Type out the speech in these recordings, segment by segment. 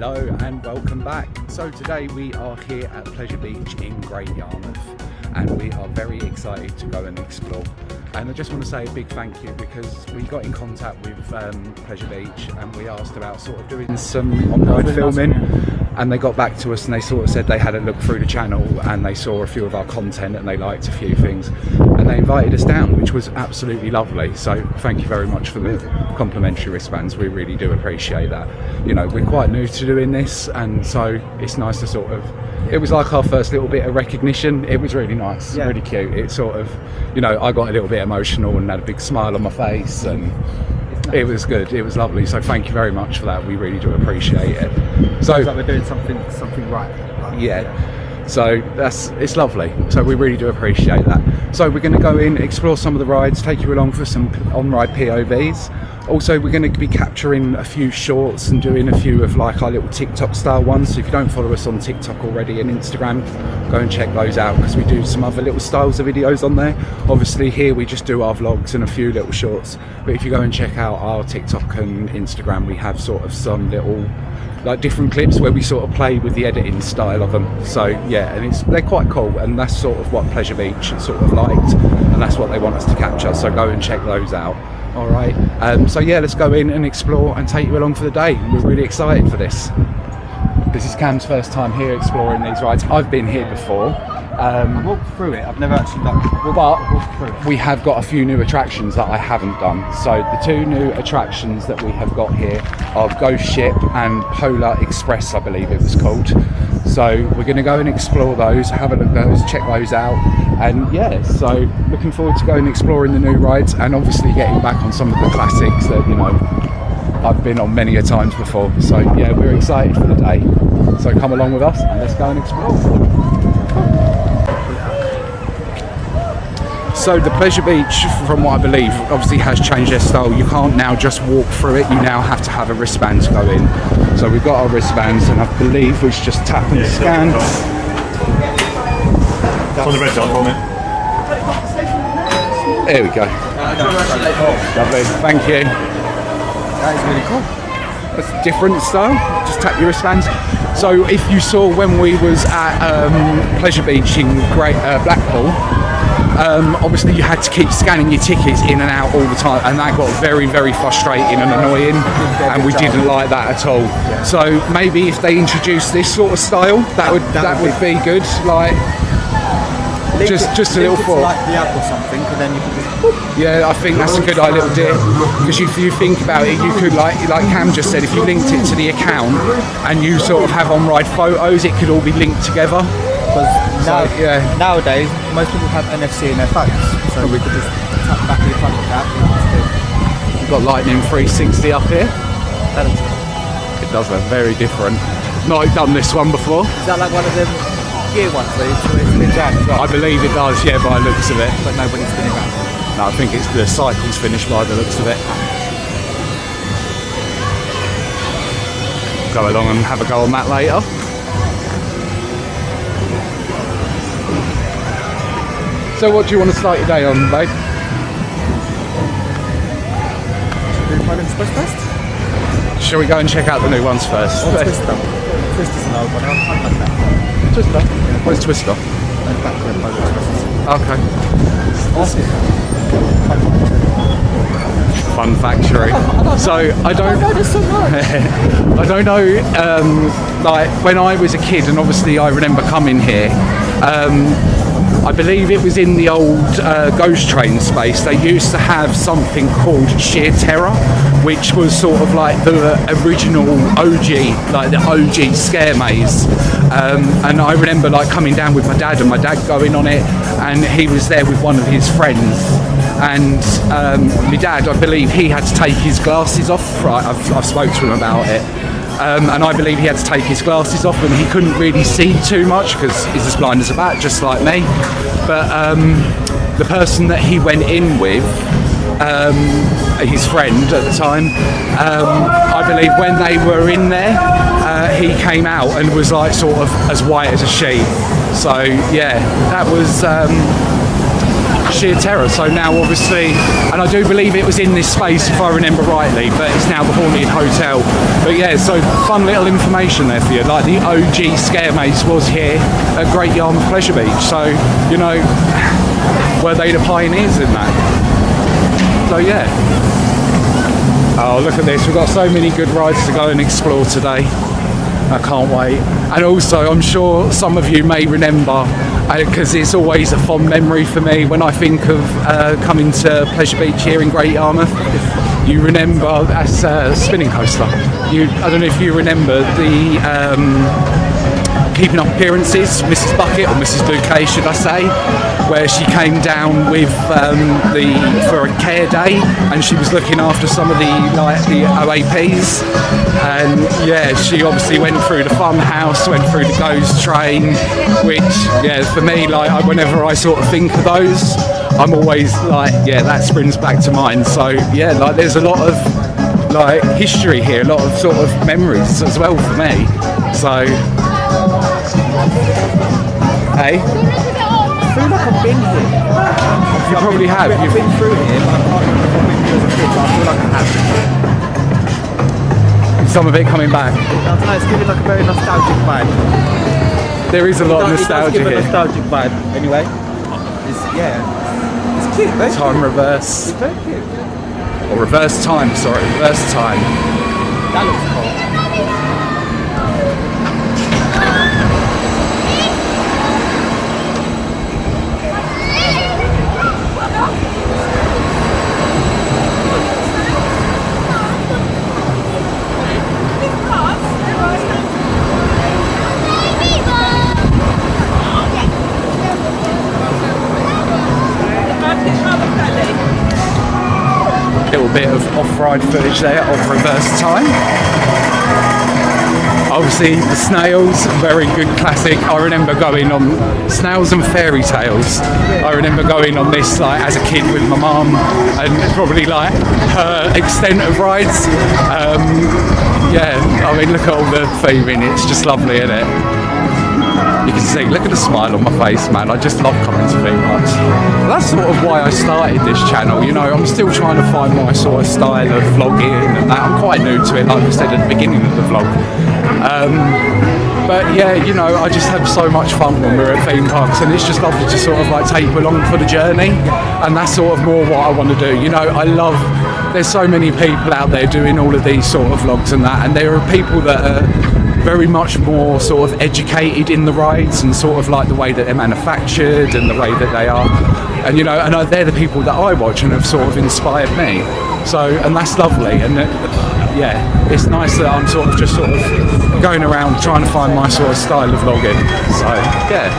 Hello and welcome back. So today we are here at Pleasure Beach in Great Yarmouth and we are very excited to go and explore. And I just want to say a big thank you because we got in contact with Pleasure Beach and we asked about sort of doing some on-ride filming, and they got back to us and they sort of said they had a look through the channel and they saw a few of our content and they liked a few things and they invited us down, which was absolutely lovely. So thank you very much for the complimentary wristbands. We really do appreciate that. You know, we're quite new to doing this, and so it's nice to sort of, it was like our first little bit of recognition. It was really nice, really cute. It sort of, you know, I got a little bit emotional and had a big smile on my face, and it was good. It was lovely. So thank you very much for that. We really do appreciate it. So like we're doing something right. So it's lovely. So we really do appreciate that. So we're going to go in, explore some of the rides, take you along for some on-ride POVs. Also, we're going to be capturing a few shorts and doing a few of like our little TikTok style ones. So if you don't follow us on TikTok already and Instagram, go and check those out because we do some other little styles of videos on there. Obviously here we just do our vlogs and a few little shorts. But if you go and check out our TikTok and Instagram, we have sort of some little like different clips where we sort of play with the editing style of them. So yeah, and they're quite cool, and that's sort of what Pleasure Beach sort of liked, and that's what they want us to capture. So go and check those out. All right, so yeah, let's go in and explore and take you along for the day. We're really excited for this. This is Cam's first time here exploring these rides. I've been here before. I walked through it. I've never actually walked through it. We have got a few new attractions that I haven't done. So the two new attractions that we have got here are Ghost Ship and Polar Express, I believe it was called. So we're going to go and explore those, have a look at those, check those out, and yeah, so looking forward to going and exploring the new rides and obviously getting back on some of the classics that, you know, I've been on many a times before. So yeah, we're excited for the day. So come along with us and let's go and explore. So the Pleasure Beach, from what I believe, obviously has changed their style. You can't now just walk through it, you now have to have a wristband to go in. So we've got our wristbands and I believe we should just tap and scan. On the red dot for me. There we go. Lovely, thank you. That is really cool. That's a different style, just tap your wristbands. So if you saw when we was at Pleasure Beach in Blackpool, obviously you had to keep scanning your tickets in and out all the time, and that got very, very frustrating and annoying, and we didn't like that at all. So maybe if they introduced this sort of style, that would be good. Like just a little thought. Like the app or something, and then you can just. Yeah, I think that's a good little idea, because if you think about it, you could like Cam just said, if you linked it to the account and you sort of have on-ride photos, it could all be linked together. Because nowadays, most people have NFC in their phones, so we could just tap back in front of that. We've got Lightning 360 up here. That looks cool. It does look very different. Not done this one before. Is that like one of them gear ones where it spins out as well? I believe it does, yeah, by the looks of it. But nobody's spinning around. No, I think it's the cycle's finished by the looks of it. Go along and have a go on that later. So what do you want to start your day on, babe? Should we do Polar Express first? Shall we go and check out the new ones first? Or Twister. Twister's an old one, I like that. Twister? Yeah. Where's Twister? Back where Polar Express is. Okay. Awesome. Fun Factory. So I don't I don't know, like when I was a kid, and obviously I remember coming here, I believe it was in the old Ghost Train space, they used to have something called Sheer Terror, which was sort of like the original OG, like the OG scare maze. And I remember like coming down with my dad and my dad going on it, and he was there with one of his friends. And my dad, I believe he had to take his glasses off. Right, I've spoke to him about it. And I believe he had to take his glasses off and he couldn't really see too much because he's as blind as a bat, just like me. But the person that he went in with, his friend at the time, I believe when they were in there, he came out and was like sort of as white as a sheet. So yeah, that was sheer terror. So now obviously, and I do believe it was in this space if I remember rightly, but it's now the Haunted Hotel. But yeah, so fun little information there for you. Like the OG Scare Maze was here at Great Yarmouth Pleasure Beach. So, you know, were they the pioneers in that? So yeah. Oh, look at this. We've got so many good rides to go and explore today. I can't wait. And also, I'm sure some of you may remember, because it's always a fond memory for me when I think of coming to Pleasure Beach here in Great Yarmouth. You remember that's a spinning coaster. I don't know if you remember the Keeping Up Appearances, Mrs. Bucket, or Mrs. Bouquet should I say, where she came down with for a care day, and she was looking after some of the OAPs, and yeah, she obviously went through the fun house, went through the ghost train, which yeah, for me, like whenever I sort of think of those, I'm always like, yeah, that springs back to mind. So yeah, like there's a lot of like history here, a lot of sort of memories as well for me. So hey, I feel like I've been here. You probably have. I've been through here, but I can't remember if I've been here as a kid, but I feel like I have. Some of it coming back. I don't know, it's giving like a very nostalgic vibe. There is a lot of nostalgia here. It does give a nostalgic vibe. Anyway, it's cute. Very time cute. reverse. It's very cute. Or reverse time, sorry, reverse time. That looks cool. Little bit of off-ride footage there of reverse time. Obviously the Snails, very good classic. I remember going on Snails and Fairy Tales. I remember going on this like as a kid with my mum, and probably like her extent of rides. Yeah, I mean look at all the theming, it's just lovely, isn't it? You can see, look at the smile on my face, man. I just love coming to theme parks. That's sort of why I started this channel. You know, I'm still trying to find my sort of style of vlogging and that. I'm quite new to it, like I said at the beginning of the vlog. But yeah, you know, I just have so much fun when we're at theme parks, and it's just lovely to sort of like take you along for the journey. And that's sort of more what I want to do. You know, I love, there's so many people out there doing all of these sort of vlogs and that, and there are people that are very much more sort of educated in the rides and sort of like the way that they're manufactured and the way that they are, and you know, and they're the people that I watch and have sort of inspired me. So, and that's lovely, and yeah, it's nice that I'm sort of just sort of going around trying to find my sort of style of vlogging. So yeah,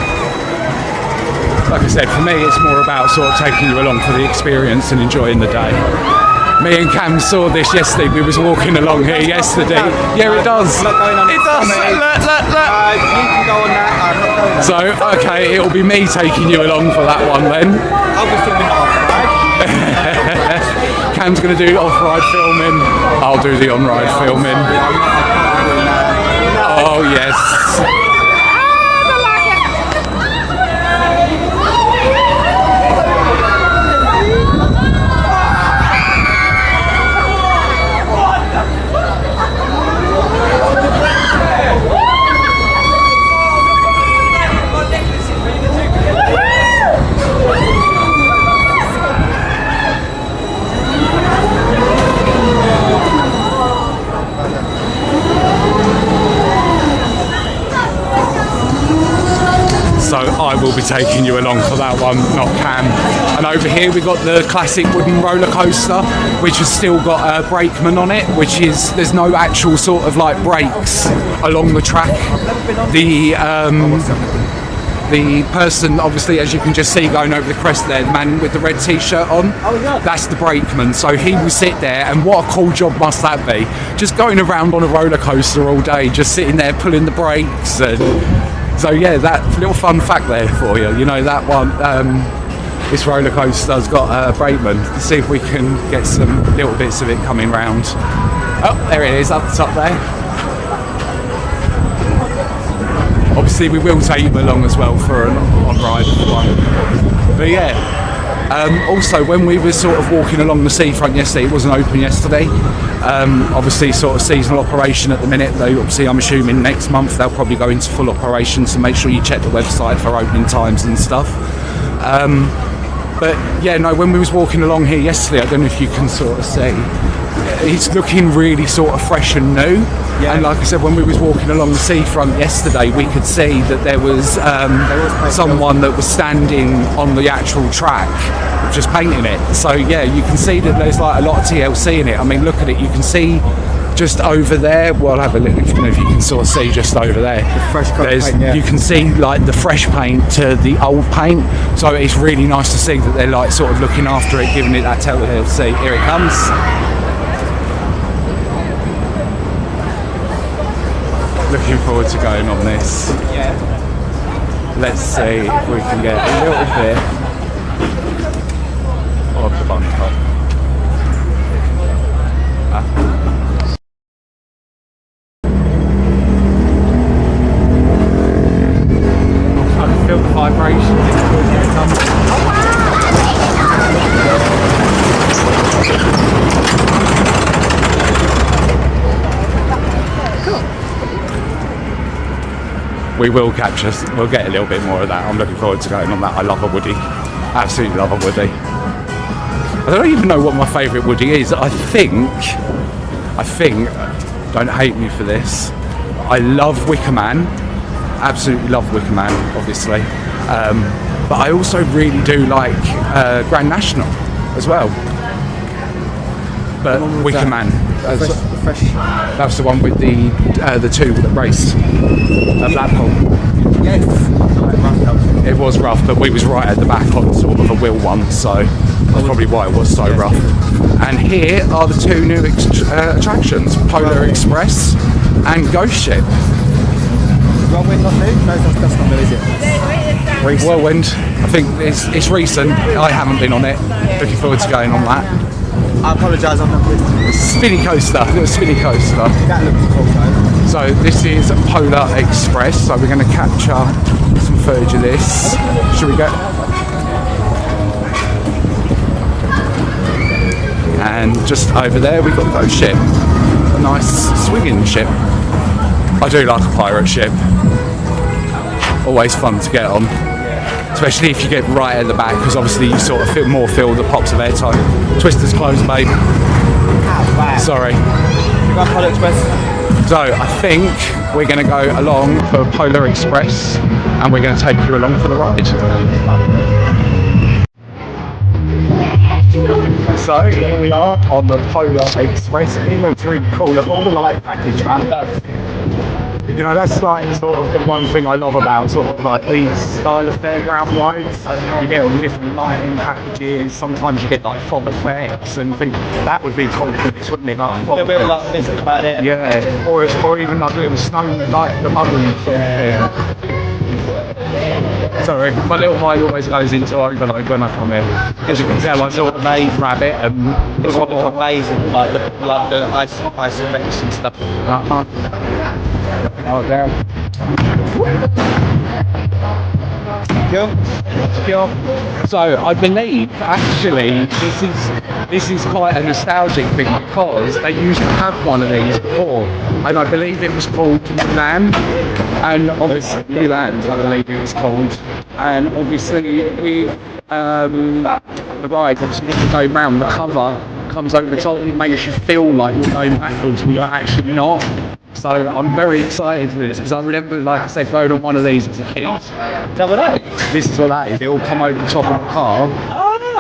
like I said, for me it's more about sort of taking you along for the experience and enjoying the day. Me and Cam saw this yesterday. We was walking along here yesterday. Yeah, it does. It does. Look. You can go on that. I'm not going on. So, okay, it'll be me taking you along for that one then. I'll be filming off-ride. Cam's going to do off-ride filming. I'll do the on-ride filming. Oh, yes. So I will be taking you along for that one, not Cam. And over here we've got the classic wooden roller coaster, which has still got a brakeman on it, which is, there's no actual sort of like brakes along the track. The person, obviously, as you can just see going over the crest there, the man with the red t-shirt on, that's the brakeman. So he will sit there, and what a cool job must that be? Just going around on a roller coaster all day, just sitting there pulling the brakes. And so yeah, that little fun fact there for you. You know, that one, this roller coaster's got a brakeman. Let's see if we can get some little bits of it coming round. Oh, there it is, up the top there. Obviously we will take you along as well for an on-ride one. But yeah, Also, when we were sort of walking along the seafront yesterday, it wasn't open yesterday. Obviously, sort of seasonal operation at the minute. Though, obviously, I'm assuming next month they'll probably go into full operation. So make sure you check the website for opening times and stuff. But yeah, no, when we was walking along here yesterday, I don't know if you can sort of see, it's looking really sort of fresh and new. Yeah. And like I said, when we was walking along the seafront yesterday, we could see that there was someone that was standing on the actual track, just painting it. So yeah, you can see that there's like a lot of TLC in it. I mean, look at it, you can see just over there, well, I'll have a look if you can sort of see just over there. The fresh paint, yeah. You can see like the fresh paint to the old paint. So it's really nice to see that they're like sort of looking after it, giving it that TLC. Here it comes. Looking forward to going on this. Yeah. Let's see if we can get a little bit of fun. I can feel the vibrations. We'll get a little bit more of that. I'm looking forward to going on that. I love a woody. Absolutely love a woody. I don't even know what my favourite woody is. I think, don't hate me for this, I love Wicker Man. Absolutely love Wicker Man, obviously. But I also really do like Grand National as well. But Wicker Man. That's the one with the two that race at Blackpool. Yes. It was rough, but we was right at the back on sort of a wheel one, so that's probably why it was so rough. And here are the two new attractions, Polar Express and Ghost Ship. Whirlwind not new? No, that's not new, is it? Recent. Whirlwind, I think it's recent. I haven't been on it. Looking forward to going on that. I apologise, I'm not good. Spinny coaster, little spinny coaster. That looks cool though. So this is Polar Express, so we're going to capture some footage of this. Should we go? And just over there we've got the Ghost Ship. A nice swinging ship. I do like a pirate ship. Always fun to get on. Especially if you get right at the back, because obviously you sort of feel the pops of airtime. Twister's closed, babe. Sorry. You got Polar Express? So I think we're going to go along for Polar Express, and we're going to take you along for the ride. So here we are on the Polar Express. It looks really cool. Look, all the light package, man. You know, that's like sort of the one thing I love about sort of like these style of fairground rides. You get all the different lighting packages, sometimes you get like fog effects and things. That would be cool, wouldn't it? Like, a bit like this about it. Yeah, or even like a little snow, like the bubbles. Yeah. Sorry, my little mind always goes into overload when I come here. As you can tell, I'm sort of a rabbit and it's one of the ways like the ice effects and stuff. Oh, damn. So I believe actually this is quite a nostalgic thing because they used to have one of these before, and I believe it was called Land, and obviously Land I believe it was called, and obviously the ride obviously if you go round the cover comes over the top and it makes you feel like you're going backwards when you're actually not. So I'm very excited for this because I remember, like I said, going on one of these as a kid. This is what that is. It will come over the top of the car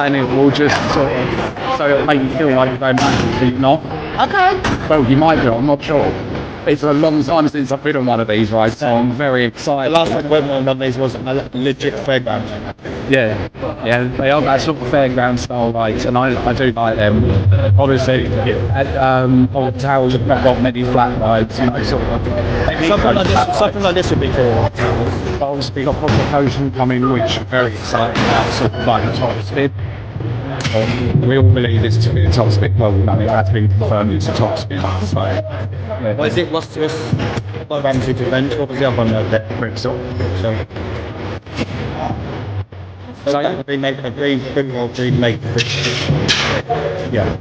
and it will just sort of, so it'll make you feel like you're going backwards but you're not. Okay. Well, you might be, I'm not sure. It's a long time since I've been on one of these rides, so I'm very excited. The last time I went on one of these was a legit fairground. Yeah, they are that sort of fairground style rides, and I do like them. Obviously, at Old Towers have not got many flat rides, you know, sort of. Something like this would be cool. Obviously, we've got Provocation coming, which I'm very excited about, sort of like the top spin. We all believe this to be the top spin. Well, I mean, that's been confirmed it's a top spin. So, yeah. What is it? What's this? What was the other one there? Ripsaw. So remake a dream or remake a yeah.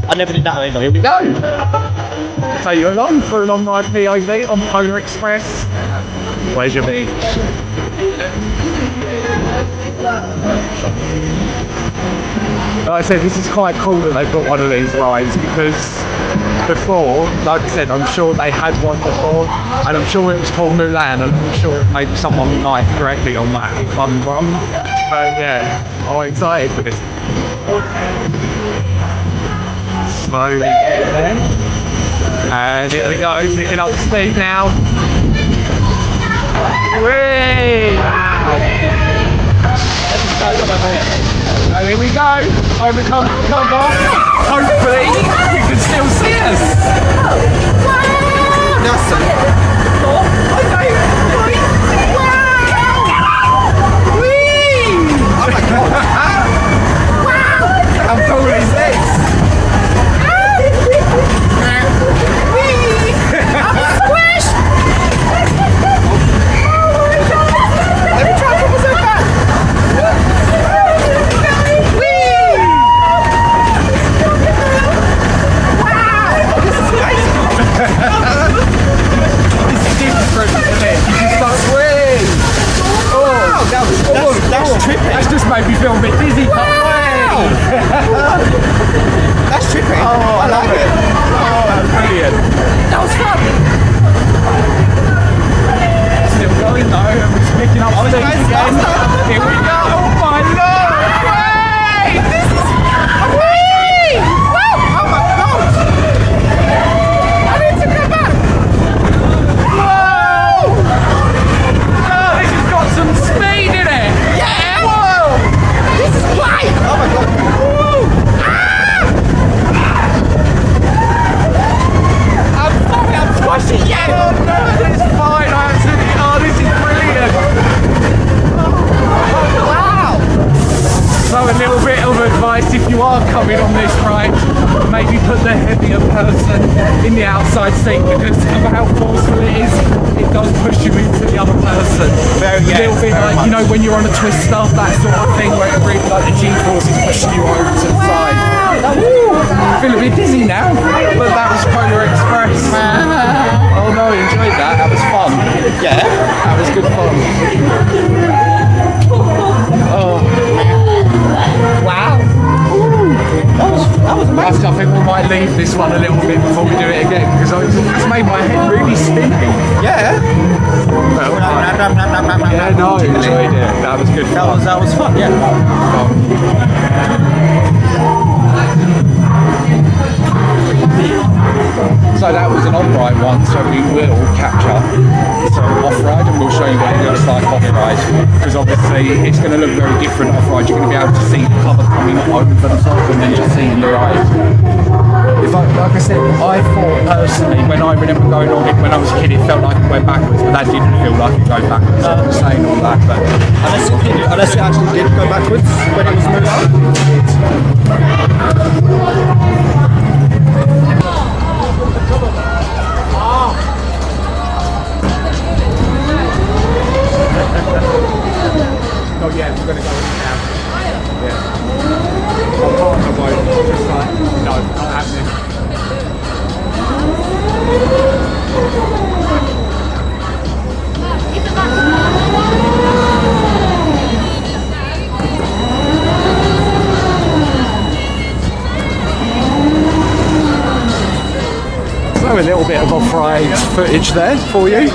I never did that either. Here we go. Take you along for a long ride POV on Polar Express. Pleasure Beach. Like I said, this is quite cool that they've got one of these rides because before, like I said, I'm sure they had one before, and I'm sure it was called Mulan, and I'm sure maybe someone knifed correctly on that one. But yeah, I'm excited for this. Slowly getting there. And here we go, picking up speed now. Whee! And here we go, over cover. Hopefully, you can still see us. How cool is this? That's trippy. That's just made me feel a bit dizzy. Wow. That's trippy. Oh, I love it. Oh, that's brilliant. That was fun. Still going though, and we're picking up speed again. Here we go. Oh my lord! Wait! This is amazing! Woo! Oh my god! I need to come back. Whoa! Oh, this has got some speed in it. Yeah! Whoa! This is great! Oh my god! Woo! I'm squashing you! Oh no, it's fine. I absolutely. Oh, this is brilliant. Oh, wow! So a little bit of advice if you are coming on this ride, maybe put the heavier person in the outside seat because of how forceful it is. It does push you into the other person. A little bit like, you know, when you're on a twister, that sort of thing where it really like the G-force is pushing you over to the side. Woo! I feel a bit dizzy now, but that was Polar Express. Oh no, I enjoyed that. That was fun. Yeah? That was good fun. Oh. Wow. That was amazing. I think we might leave this one a little bit before we do it again because it's made my head really spinny. Yeah. Well, yeah, no, I enjoyed it. That was good fun. That was fun, yeah. So that was an on-ride one, so we will capture some off-ride and we'll show you what it looks like off-ride because obviously it's going to look very different off-ride. You're going to be able to see the cover coming over the top and then just seeing the ride. Like I said, I thought personally when I remember going on it when I was a kid it felt like it went backwards, but that didn't feel like it going backwards. I'm saying all that, but Unless it actually did go backwards when it was moved up. Oh yeah, we're gonna go in now. Yeah. My partner won't, just like, no, not happening. So a little bit of off-ride footage there for you.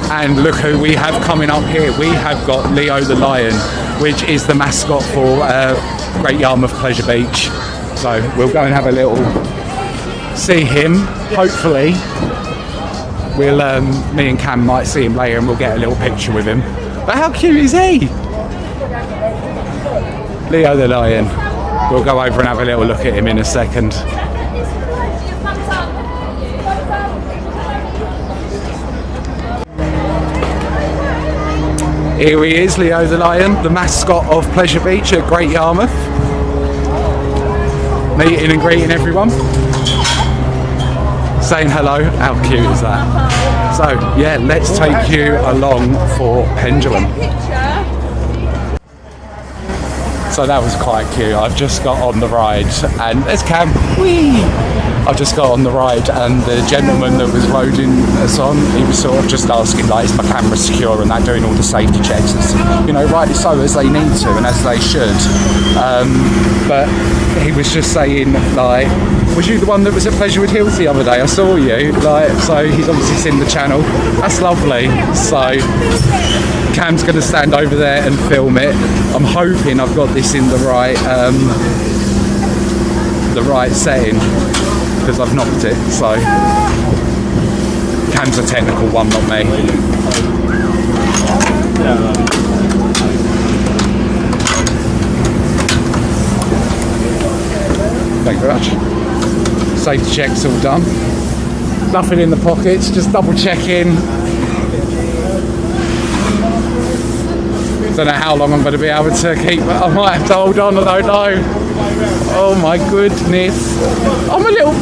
And look who we have coming up here. We have got Leo the Lion, which is the mascot for Great Yarmouth Pleasure Beach. So we'll go and have a little see him. Hopefully, we'll me and Cam might see him later, and we'll get a little picture with him. But how cute is he? Leo the Lion. We'll go over and have a little look at him in a second. Here he is, Leo the Lion, the mascot of Pleasure Beach at Great Yarmouth. Meeting and greeting everyone. Saying hello, how cute is that? So yeah, let's take you along for Pendulum. So that was quite cute. I've just got on the ride and there's Cam. Whee! I just got on the ride and the gentleman that was loading us on, he was sort of just asking like, is my camera secure and that, doing all the safety checks. You know, rightly so, as they need to and as they should. But he was just saying like, was you the one that was at Pleasurewood Hills the other day? I saw you. Like, so he's obviously seen the channel. That's lovely. So Cam's going to stand over there and film it. I'm hoping I've got this in the right setting because I've knocked it. So Cam's a technical one, not me. Thank you very much. Safety checks all done. Nothing in the pockets, just double checking. Don't know how long I'm going to be able to keep. I might have to hold on, I don't know. Oh my goodness.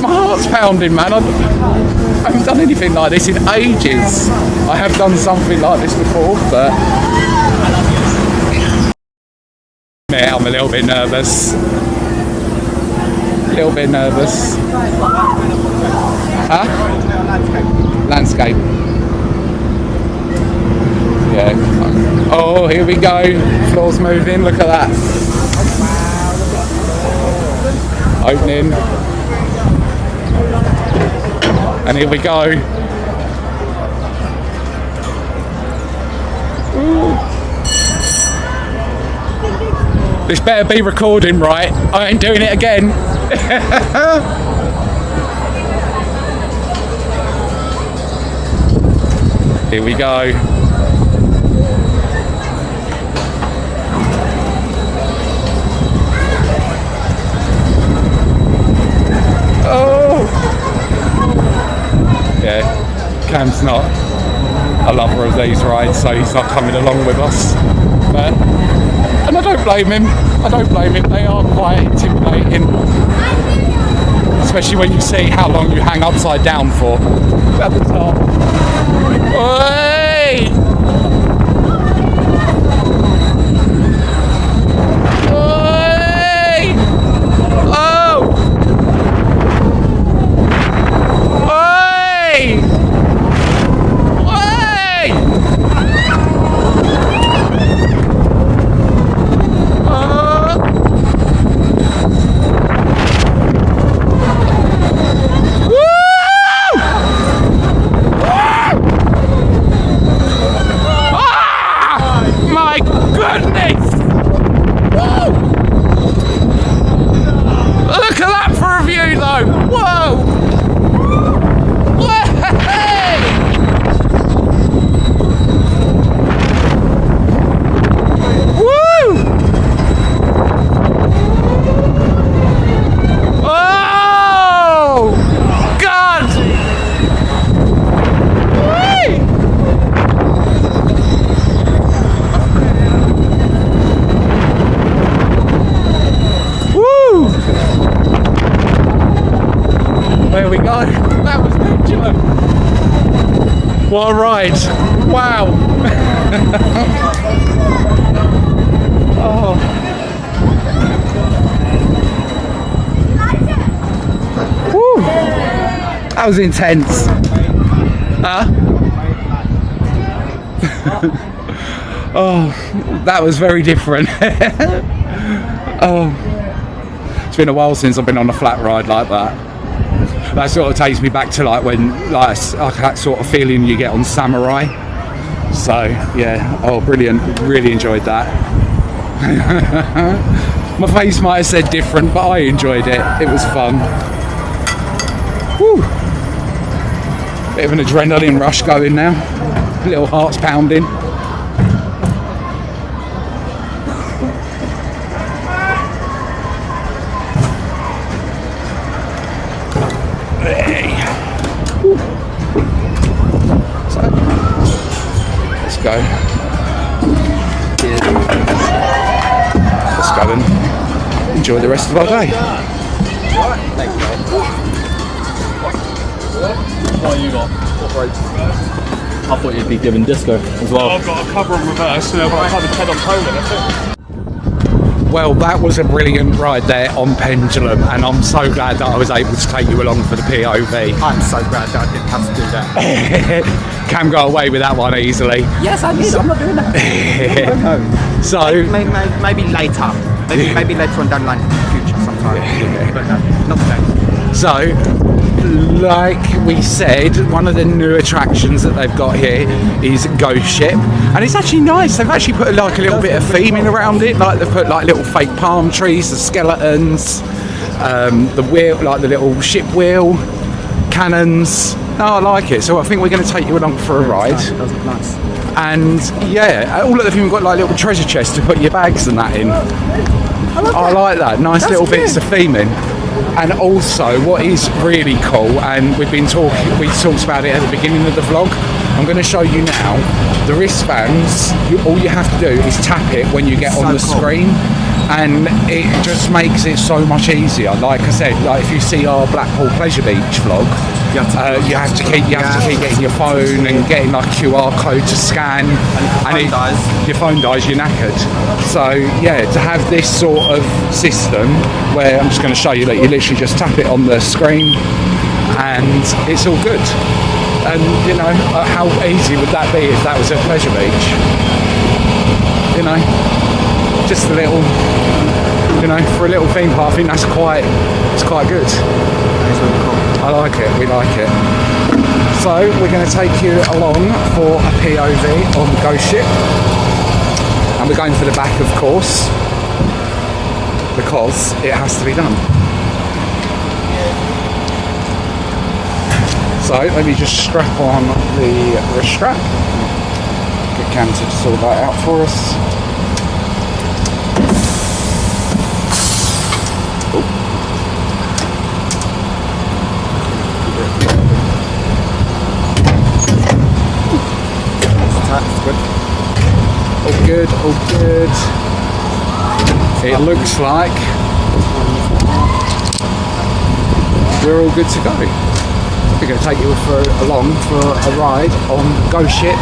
My heart's pounding, man. I haven't done anything like this in ages. I have done something like this before, but yeah, I'm a little bit nervous. A little bit nervous. Huh? Landscape. Yeah. Oh, here we go. Floor's moving. Look at that. Opening. And here we go. Ooh. This better be recording, right? I ain't doing it again. Here we go. Oh! Yeah, Cam's not a lover of these rides, so he's not coming along with us. But, and I don't blame him. I don't blame him. They are quite intimidating, especially when you see how long you hang upside down for at the top. Oi! Oi! Oh! Oi! Oi! Look at that for a view though! Whoa! Woo! Oh! God! There we go. That was pendulum. What a ride. Wow. Oh. Woo. That was intense. Huh? Oh, that was very different. Oh. It's been a while since I've been on a flat ride like that. That sort of takes me back to like when like that sort of feeling you get on Samurai. So yeah, oh brilliant, really enjoyed that. My face might have said different, but I enjoyed it. It was fun. Woo! Bit of an adrenaline rush going now. Little hearts pounding. Go. Let's go and enjoy the rest of our day. What you got? What brakes? I thought you'd be given disco as well. I've got a cover and reverse, and I've got a cover head on Poland, that's it. Well, that was a brilliant ride there on Pendulum, and I'm so glad that I was able to take you along for the POV. I'm so glad that I didn't have to do that. Cam got away with that one easily. Yes, I did. I'm not doing that. So maybe later. Maybe later on down the line in the future sometime. But no, not today. So, like we said, one of the new attractions that they've got here is Ghost Ship, and it's actually nice. They've actually put like a little bit of theming around it, like they've put like little fake palm trees, the skeletons, the wheel, like the little ship wheel, cannons. No, I like it. So I think we're going to take you along for a ride. It does look nice. And yeah, all of them have got like little treasure chests to put your bags and that in. I like that. Nice That's little good. bits of theming. And also, what is really cool, and we talked about it at the beginning of the vlog. I'm going to show you now. The wristbands. All you have to do is tap it when you get on the screen, and it just makes it so much easier. Like I said, like if you see our Blackpool Pleasure Beach vlog, you have to keep getting your phone and getting like QR code to scan, and your phone dies, you're knackered. So yeah, to have this sort of system where I'm just going to show you that you literally just tap it on the screen and it's all good. And you know, how easy would that be if that was at Pleasure Beach? You know, just a little, you know, for a little theme park, I think it's quite good. That's really cool. I like it, we like it. So we're going to take you along for a POV on the Ghost Ship, and we're going for the back, of course, because it has to be done. So let me just strap on the wrist strap. Get Cam to sort that out for us. All good, all good. It looks like we're all good to go. We're going to take you along for a ride on Ghost Ship.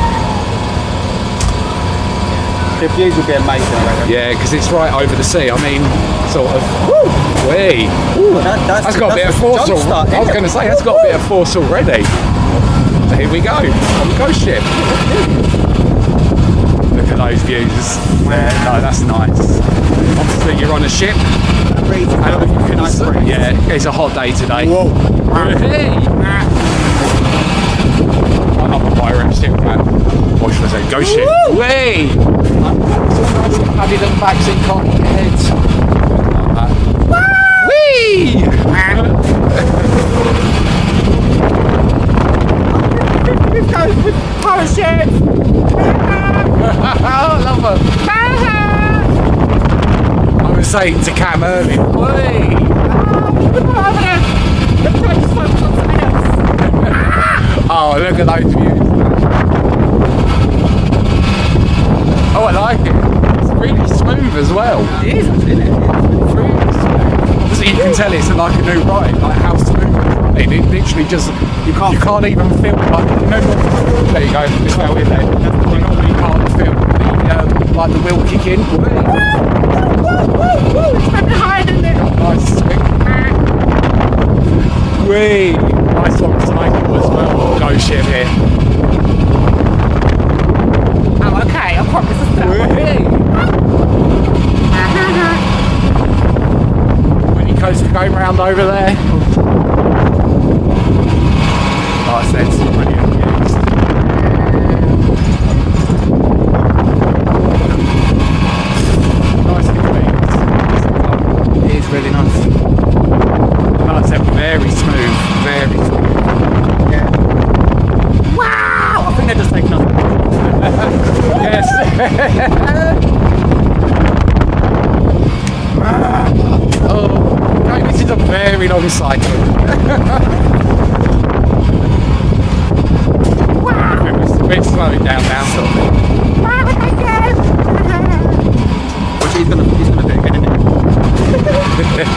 The views would be amazing, I reckon. Yeah, because it's right over the sea. I mean, sort of. Woo! Wee! That's got a bit of force already. I was going to say, that's got a bit of force already. So here we go on the Ghost Ship. Look at those views. Yeah, no, that's nice. Obviously, you're on a ship. Yeah, it's a hot day today. Whoa. Hey. I love a pirate ship, man. What should I say? Ghost Ship. Way! Have you done backseat car heads? Whee! It goes with pirate ship. I love it. I was saying to Cam earlier. Whee! Oh, look at those views. Oh, I like it. It's really smooth as well. It is, isn't it? It's really smooth. Obviously, you can tell it's like a new ride, like how smooth it's it literally just, you can't even feel like, you know, there you go, it's well in there. You normally can't feel the, like the wheel kick in. It's a bit higher than this. Nice swing. Whee! Nice long cycle as well. Ghost Ship here. Oh, okay, I promise it's that. When you coast going round over there. Nice, that's brilliant views. Nice views. It is really nice. Like I said, very smooth, very smooth. Yeah. Wow! I think they're just taking us. Yes. Oh, no, this is a very long cycle. Wow. We're slowing down now. Which he's gonna do again, isn't it?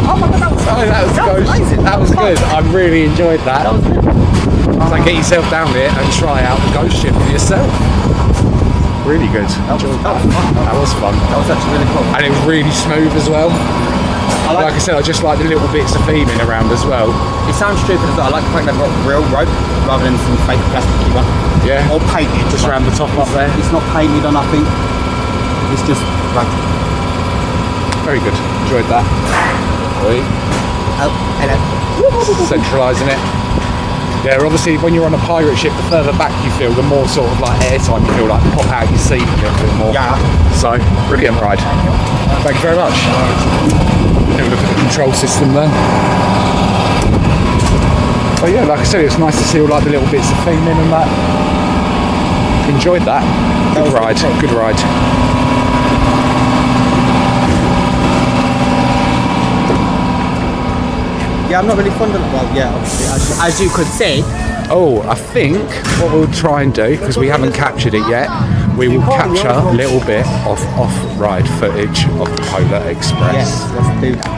Oh my god, that was amazing. That was good. I really enjoyed that. That was good. So get yourself down here and try out the Ghost Ship for yourself. Really good. That was fun. That was fun. That was actually really cool. And it was really smooth as well. Like I said, I just like the little bits of feeling around as well. It sounds stupid, but I like the fact they've got real rope rather than some fake plastic one. Yeah. Or painted. Just around the top up there. It's not painted or nothing. It's just rope. Very good. Enjoyed that. Oh, hello. Centralising it. Yeah, obviously when you're on a pirate ship, the further back you feel, the more sort of like airtime you feel, like pop out your seat a little bit more. Yeah. So, brilliant ride. Thank you very much. Have a look at the control system there. Oh yeah, like I said, it was nice to see all like the little bits of theming and that. Enjoyed that. Good ride. Good ride. Yeah, I'm not really fond of it. Well, yeah, obviously, as you could see. Oh, I think what we'll try and do, because we haven't captured it yet, we will capture a little bit of off-ride footage of the Polar Express. Yes, let's do that.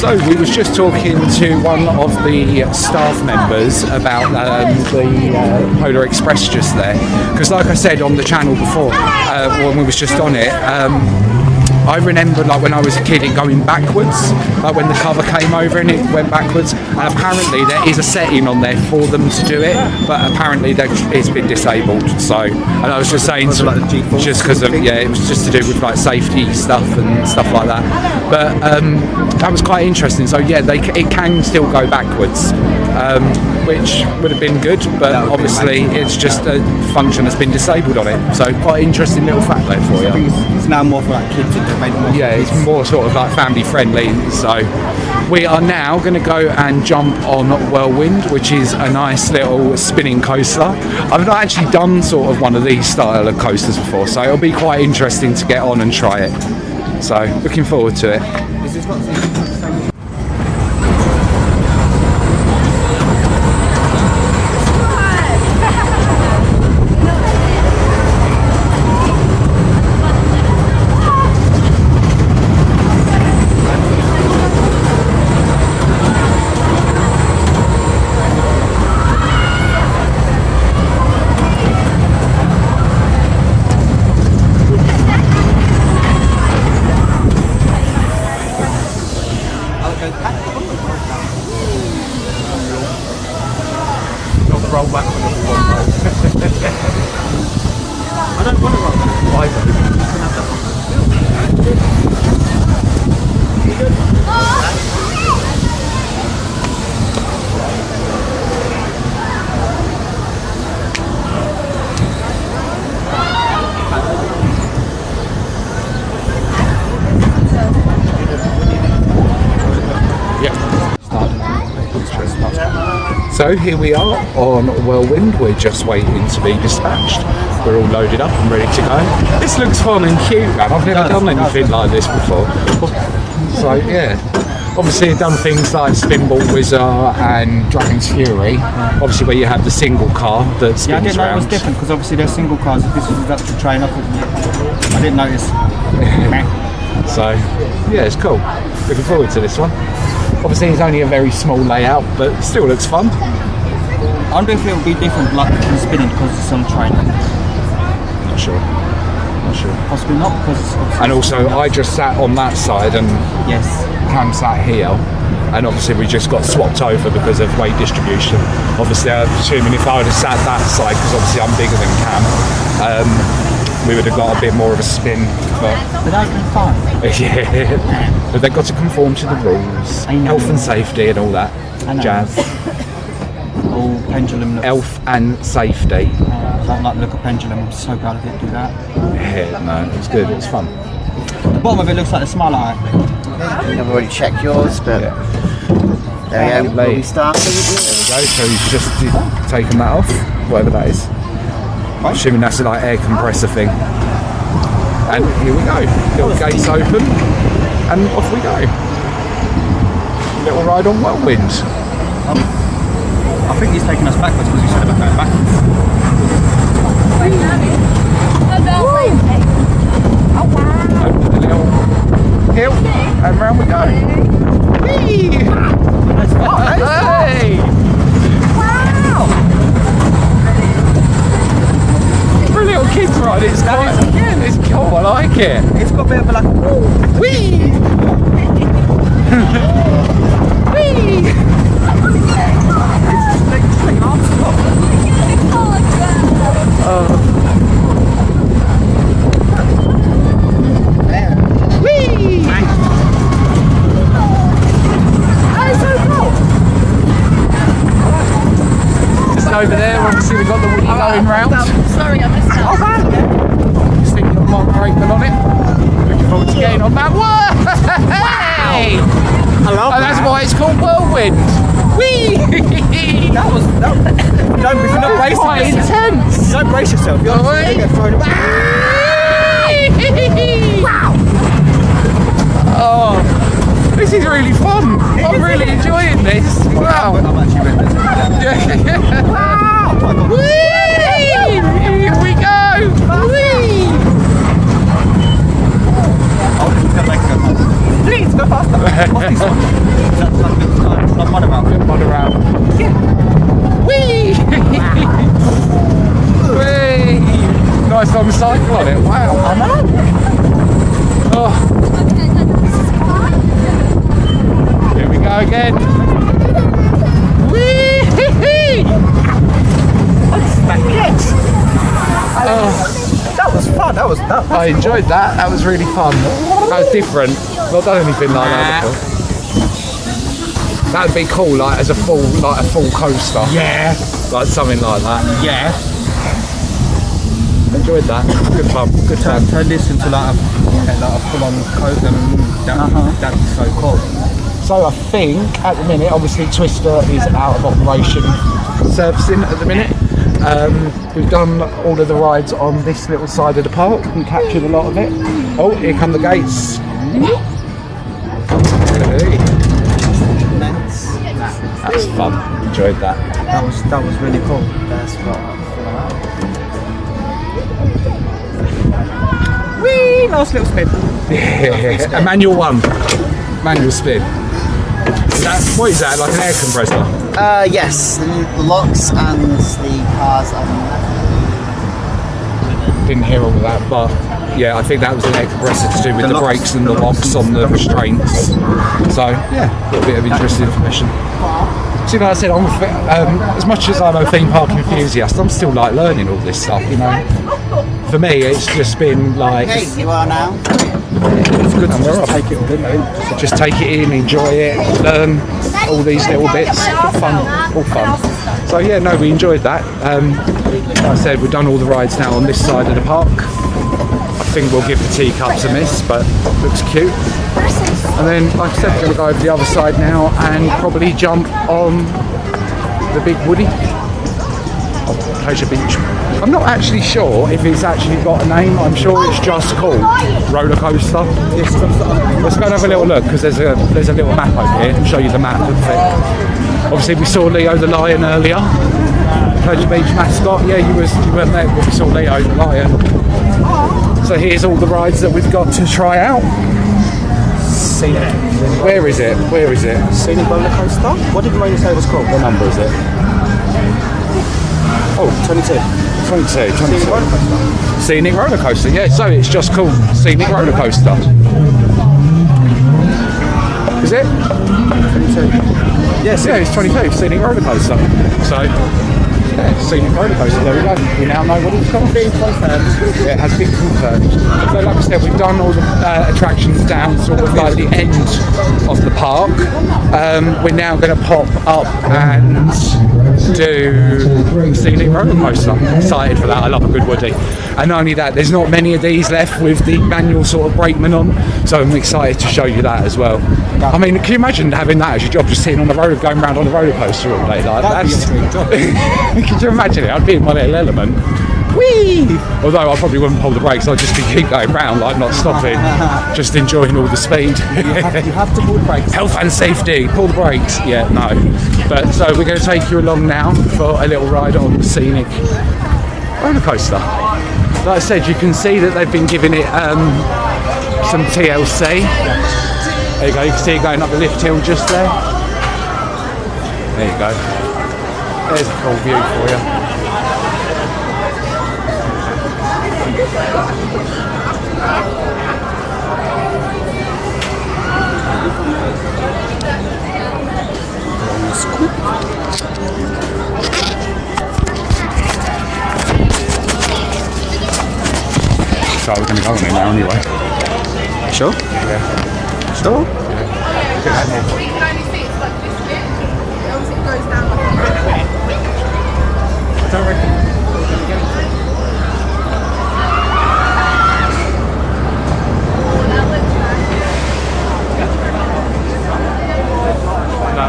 So we was just talking to one of the staff members about the Polar Express just there, because like I said on the channel before, when we was just on it, I remember like when I was a kid it going backwards, like when the cover came over and it went backwards, and apparently there is a setting on there for them to do it, but apparently it's been disabled. So, and I was just saying just because of, yeah, it was just to do with like safety stuff and stuff like that, but that was quite interesting. So yeah, it can still go backwards, which would have been good, but obviously it's just a function that's been disabled on it. So quite interesting little fact there for you. I think it's now more for like kids. Yeah, it's more sort of like family friendly. So we are now going to go and jump on Whirlwind, which is a nice little spinning coaster. I've not actually done sort of one of these style of coasters before, so it'll be quite interesting to get on and try it. So looking forward to it. Is this what So here we are on Whirlwind. We're just waiting to be dispatched. We're all loaded up and ready to go. This looks fun and cute, man. I've never done anything like this before. So yeah, obviously I've done things like Spinball Wizard and Dragon's Fury. Obviously where you have the single car that spins Yeah, I didn't know it was round. different because obviously there's single cars. This is that's the train. I didn't notice. So yeah, it's cool. Looking forward to this one. Obviously it's only a very small layout, but it still looks fun. I wonder if it will be different, like from spinning because it's on a train. Not sure. Possibly not because it's obviously. And also I just sat on that side and Yes. Cam sat here, and obviously we just got swapped over because of weight distribution. Obviously I'm assuming if I would have sat that side, because obviously I'm bigger than Cam, we would have got a bit more of a spin. But But that's been fun. yeah, but they've got to conform to the rules, I know. health and safety and all that I know. jazz. All pendulum looks. Health and safety. I don't like the look of pendulum. I'm so glad I didn't do that. Yeah, no, it was good. It was fun. The bottom of it looks like a smile eye. I've already checked yours, but Yeah. there we go. We'll be starting. There we go. So he's just taken that off, whatever that is. I'm assuming that's a like air compressor thing. And here we go. Little gates open, and off we go. Little ride on Whirlwind. I think he's taking us backwards because he said about going backwards. Open the little hill, and round we go. Whee! Hey! For a little kids ride, it's cool. I like it. It's got a bit of a like. Whee! Whee! Whee! Just over there, obviously we've got the Woody going round. Sorry, I missed that. Just thinking of Mark Brakeman on it. Looking forward to getting on that. Whoa! Hey! I love And that's why it's called Whirlwind. Whee! That was. If you're not bracing Quite yourself, intense. you don't brace yourself. You're Oi. going to get thrown away. Wow! Oh, this is really fun. I'm really enjoying this. Wow! I'm actually ready. Wow! Whee! Here we go! Whee! Please go faster. What's this one? That's not Monorail. Monorail. Whee! Whee! Nice long cycle on it. Wow! I know. Oh. Here we go again. Whee! That was fun. That was I enjoyed that. That was really fun. That was different. Not done anything like that before. That'd be cool, like as a full coaster. Yeah. Like something like that. Yeah. Enjoyed that. Good fun. Good fun. Turn this into like a full-on coat and that'd be so cool. So I think at the minute, obviously Twister is out of operation, servicing at the minute. We've done all of the rides on this little side of the park. We captured a lot of it. Oh, here come the gates. Hey. That was fun. Enjoyed that. That was really cool. That's what. Whee! Nice little spin. Yeah. A manual one. Manual spin. What is that? Like an air compressor? Yes, the locks and the cars. Didn't hear all of that, but yeah, I think that was an air compressor to do with the brakes and the locks on the restraints. So yeah, a little bit of interesting information. So, like I said, as much as I'm a theme park enthusiast, I'm still like learning all this stuff. You know, for me, it's just been like Okay, you are now. it's good to just take it all in. Just take it in, enjoy it, learn all these little bits. All fun. So yeah, no, we enjoyed that. Like I said, we've done all the rides now on this side of the park. I think we'll give the teacups a miss, but looks cute. And then, like I said, we're going to go over the other side now and probably jump on the big Woody of Pleasure Beach. I'm not actually sure if it's actually got a name. I'm sure it's just called Rollercoaster. Let's go and have a little look, because there's a little map over here. I'll show you the map of it. Obviously we saw Leo the lion earlier. Pleasure Beach mascot. Yeah, you weren't there, but we saw Leo the lion. So here's all the rides that we've got to try out. Scenic. Where is it? Scenic roller coaster. What did Rainy say it was called? What number is it? Oh, 22. 22. Scenic roller coaster. Scenic roller coaster. Yeah, so it's just called Scenic roller coaster. Is it? 22. Yes, yeah, it's 22. Scenic roller coaster. So. Yeah, Scenic roller coaster, there we go. We now know what it's called. Being confirmed. Yeah, it has been confirmed. So like I said, we've done all the attractions down sort of like the end of the park. We're now going to pop up and do Scenic roller coaster. I'm excited for that. I love a good Woody. And not only that, there's not many of these left with the manual sort of brakeman on, so I'm excited to show you that as well. I mean, can you imagine having that as your job, just sitting on the road, going around on the roller coaster all day like that? That'd be a dream job. Could you imagine it? I'd be in my little element. Whee! Although I probably wouldn't pull the brakes, I'd just keep going round, like not stopping, just enjoying all the speed. You have to pull the brakes. Health and safety, pull the brakes. Yeah, no. But so we're going to take you along now for a little ride on the Scenic roller coaster. Like I said, you can see that they've been giving it some TLC. There you go, you can see it going up the lift hill just there. There you go. There's a cool view for you. So we're going to go on it now anyway. Sure? Yeah. Sure? Look at that here. You can only see it's like this bit. Obviously it goes down like that. I don't reckon we're going to get it. No,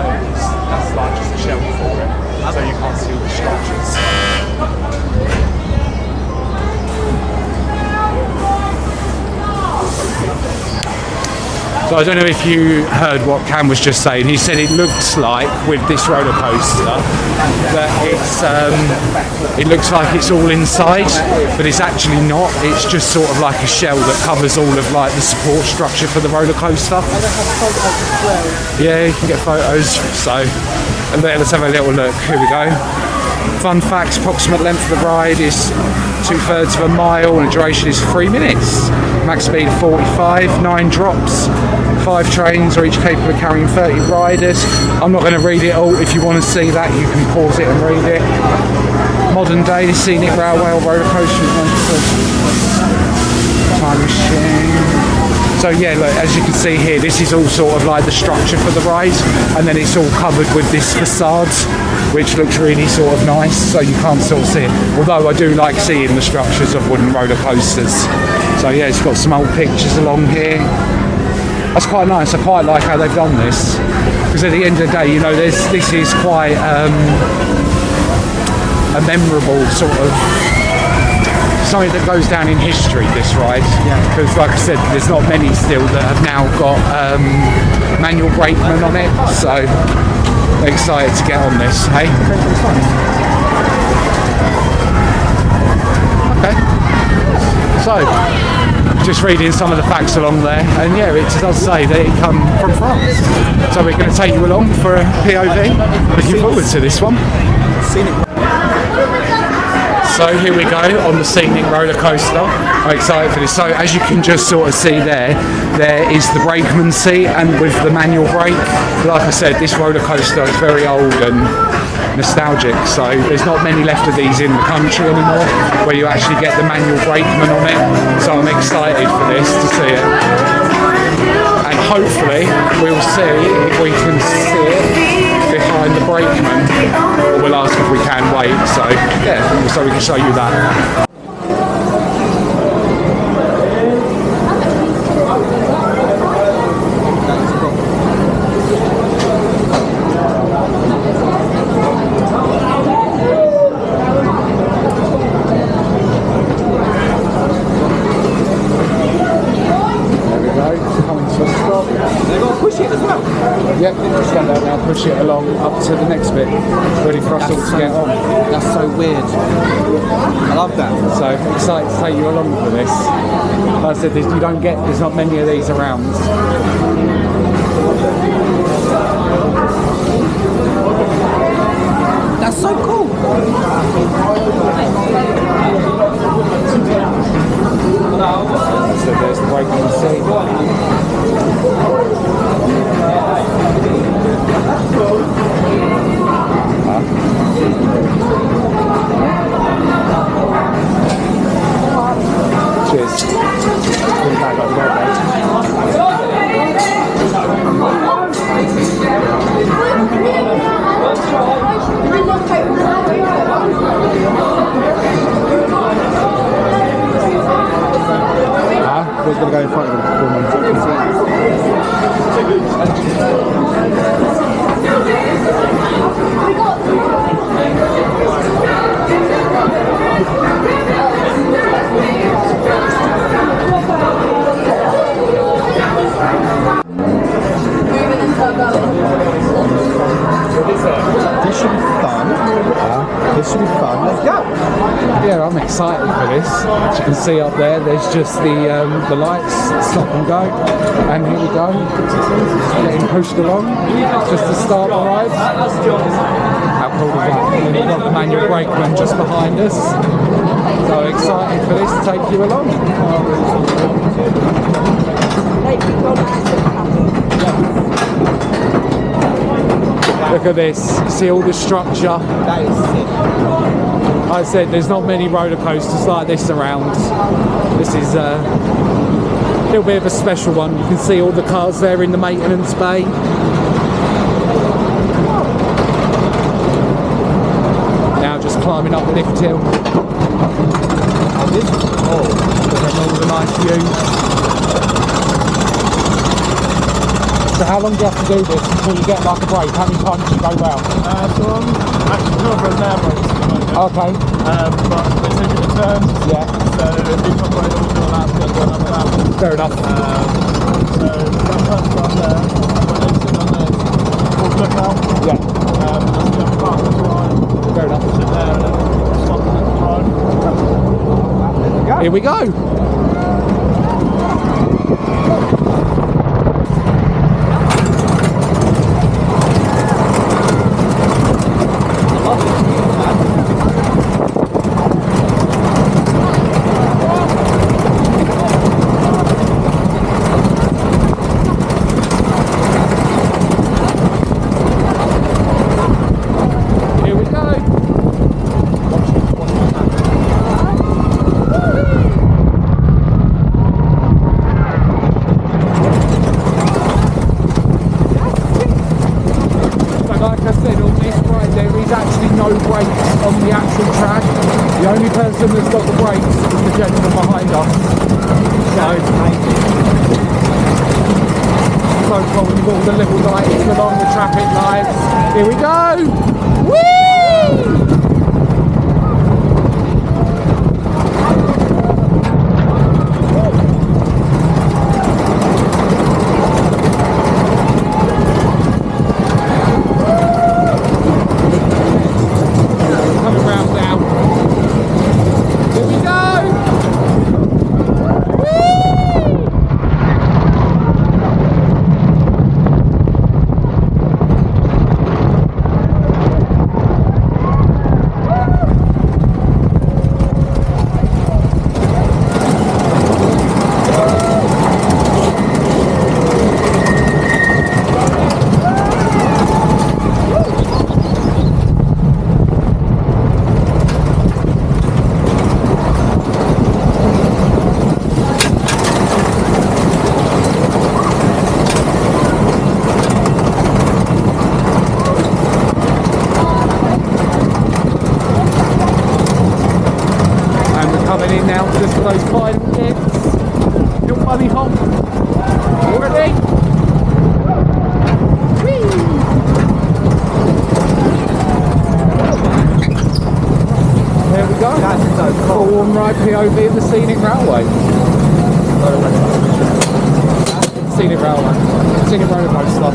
that's like just a shell for it, so you can't see all the structures. So I don't know if you heard what Cam was just saying. He said it looks like, with this roller coaster, that it looks like it's all inside, but it's actually not. It's just sort of like a shell that covers all of like the support structure for the roller coaster. Yeah, you can get photos. So, and then let's have a little look. Here we go. Fun facts: approximate length of the ride is 2/3 of a mile, and the duration is 3 minutes. Max speed 45, 9 drops. 5 trains are each capable of carrying 30 riders. I'm not going to read it all. If you want to see that, you can pause it and read it. Modern day scenic railway or roller coaster. Time machine. So yeah, look, as you can see here, this is all sort of like the structure for the ride, and then it's all covered with this facade, which looks really sort of nice, so you can't sort of see it. Although I do like seeing the structures of wooden roller coasters. So yeah, it's got some old pictures along here. That's quite nice. I quite like how they've done this, because at the end of the day, you know, this is quite a memorable sort of something that goes down in history, this ride. Yeah. Because like I said, there's not many still that have now got manual brakemen on it, so excited to get on this. Hey. Okay. So, just reading some of the facts along there, and yeah, it does say that it come from France. So we're going to take you along for a POV. Looking forward to this one. So here we go on the Scenic roller coaster. I'm excited for this. So as you can just sort of see there is the brakeman seat, and with the manual brake. Like I said, this roller coaster is very old and nostalgic, so there's not many left of these in the country anymore where you actually get the manual brakeman on it. So I'm excited for this, to see it. And hopefully we'll see if we can see it behind the brakeman, or we'll ask if we can wait. So yeah, so we can show you that. Yep, stand out now, push it along up to the next bit, ready for us all to get on. That's so weird. I love that. So excited to take you along for this. Like I said, there's not many of these around. That's so cool. So there's the break in the sea. Cheers. Who's going to go in front of them? This should be fun. This should be fun. Let's go. Yeah, I'm excited for this. As you can see up there, there's just the lights, stop and go, and here we go, getting pushed along just to start the ride. How cool is that? And we've got the manual brakeman just behind us. So excited for this to take you along. Look at this, see all the structure. That is sick. Like I said, there's not many roller coasters like this around. This is a little bit of a special one. You can see all the cars there in the maintenance bay. Now just climbing up the lift hill. Oh, this is cool. All the nice views. So how long do you have to do this until you get like a break? How many times do you go round? So I'm actually covering their breaks at the moment. Okay. But it's taking the turns. Yeah. So if each operator will do a lap, they'll go another lap. Fair enough. So that first one there, when they sit on this, full lookout. Yeah. That's the other part of the drive. Fair enough. Sit there and then stop and then drive. Here we go. The only person that's got the brakes is the gentleman behind us. So cool, you've got all the little lights along the traffic lights. Here we go! Woo! Just for those final hits. Your bunny hop. Ready? Whee! There we go. That's so cool. Full on ride POV of the Scenic Railway. Scenic Railway, Scenic Rollercoaster.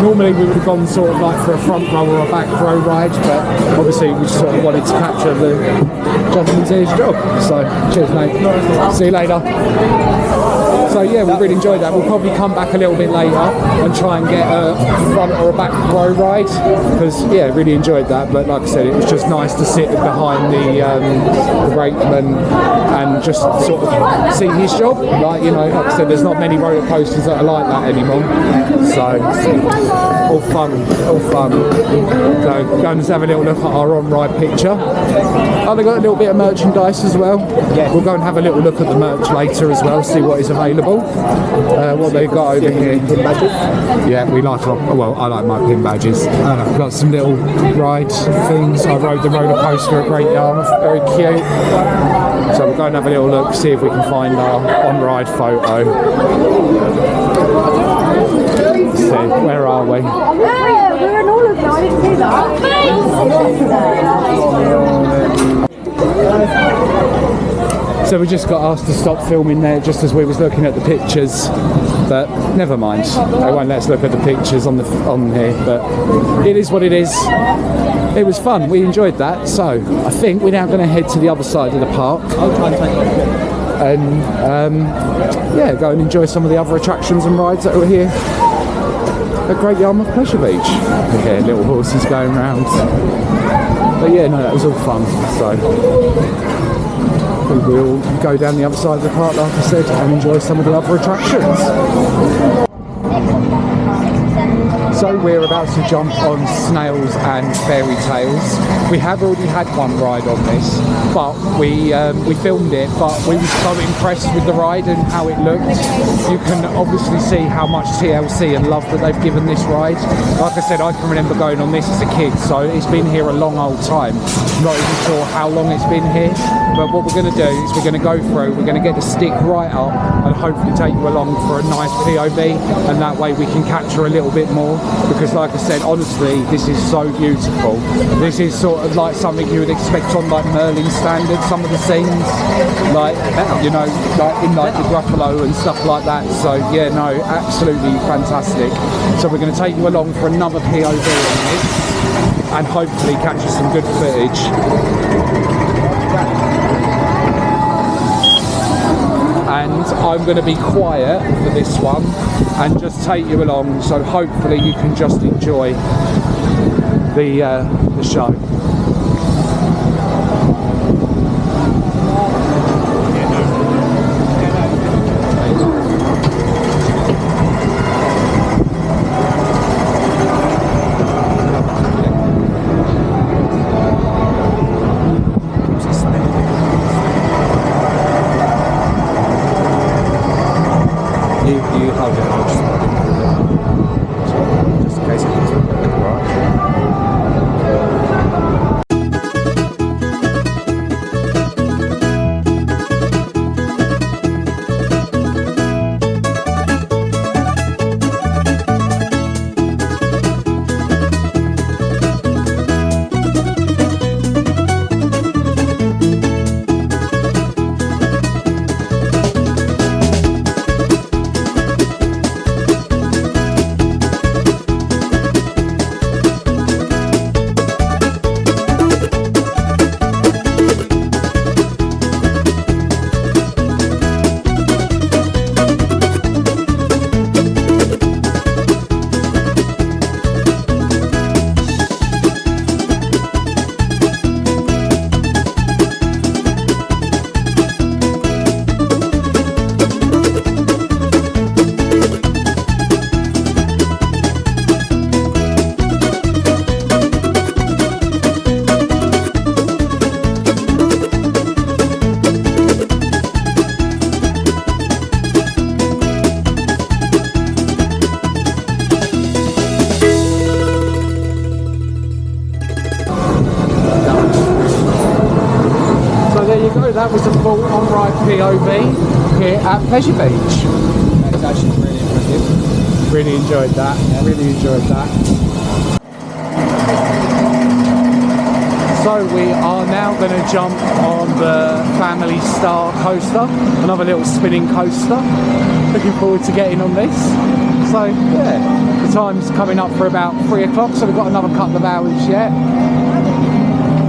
Normally we would have gone sort of like for a front row or a back row ride, but obviously we sort of wanted to capture the gentleman's ears job. So cheers mate, see you later. So yeah, we really enjoyed that. We'll probably come back a little bit later and try and get a front or a back row ride, because yeah, really enjoyed that. But like I said, it was just nice to sit behind the brakeman and just sort of see his job. Like, you know, like I said, there's not many roller coasters that are like that anymore. So all fun, all fun. So go and have a little look at our on-ride picture. Oh, they got a little bit of merchandise as well. Yeah. We'll go and have a little look at the merch later as well, see what is available. What they've got over here. Pin badges? Yeah, we like, well, I like my pin badges. We've got some little ride things. I rode the roller coaster at Great Yarmouth, very cute. So we'll go and have a little look, see if we can find our on-ride photo. Let's see, where are we? We're in all of them. I didn't see that. So we just got asked to stop filming there just as we was looking at the pictures, but never mind. They won't let us look at the pictures on here, but it is what it is. It was fun. We enjoyed that. So I think we're now going to head to the other side of the park. I'll try and take it. And yeah, go and enjoy some of the other attractions and rides that are here at Great Yarmouth Pleasure Beach. Yeah, little horses going round. But yeah, no, that was all fun. So we will go down the other side of the park, like I said, and enjoy some of the other attractions. So we're about to jump on Snails and Tales. We have already had one ride on this, but we filmed it, but we were so impressed with the ride and how it looked. You can obviously see how much TLC and love that they've given this ride. Like I said, I can remember going on this as a kid, so it's been here a long old time. I'm not even sure how long it's been here, but what we're going to do is we're going to go through, we're going to get the stick right up and hopefully take you along for a nice POV, and that way we can capture a little bit more, because like I said, honestly, this is so beautiful. This is sort of like something you would expect on like Merlin standards, some of the scenes, like, you know, like in like the Gruffalo and stuff like that. So yeah, no, absolutely fantastic. So we're going to take you along for another POV on this and hopefully capture some good footage. And I'm going to be quiet for this one and just take you along, so hopefully you can just enjoy the show. You hold it, I'll just in case it comes up with it, right? That was a full on-ride POV here at Pleasure Beach. That's actually really impressive. Really enjoyed that. Yeah. Really enjoyed that. So we are now going to jump on the Family Star coaster, another little spinning coaster. Looking forward to getting on this. So yeah, the time's coming up for about 3 o'clock, so we've got another couple of hours yet.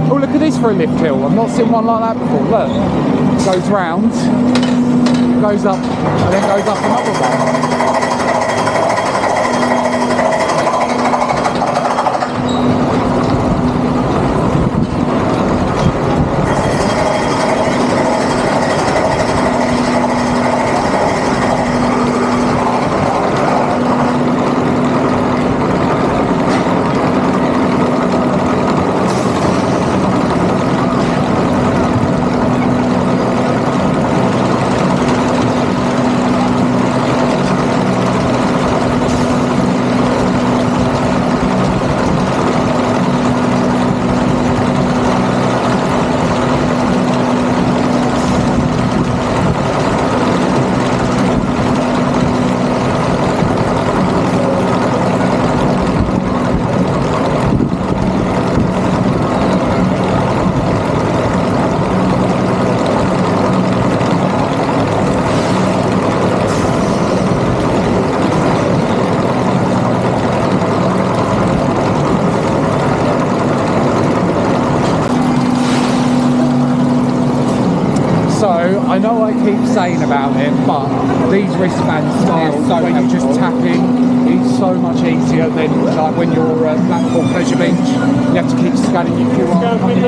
Oh, look at this for a lift hill. I've not seen one like that before. Look, it goes round, goes up, and then goes up another one. I know I keep saying about it, but these wristband styles, so when you're just tapping, it's so much easier than like when you're at Blackpool Pleasure Beach. You have to keep scanning your QR code.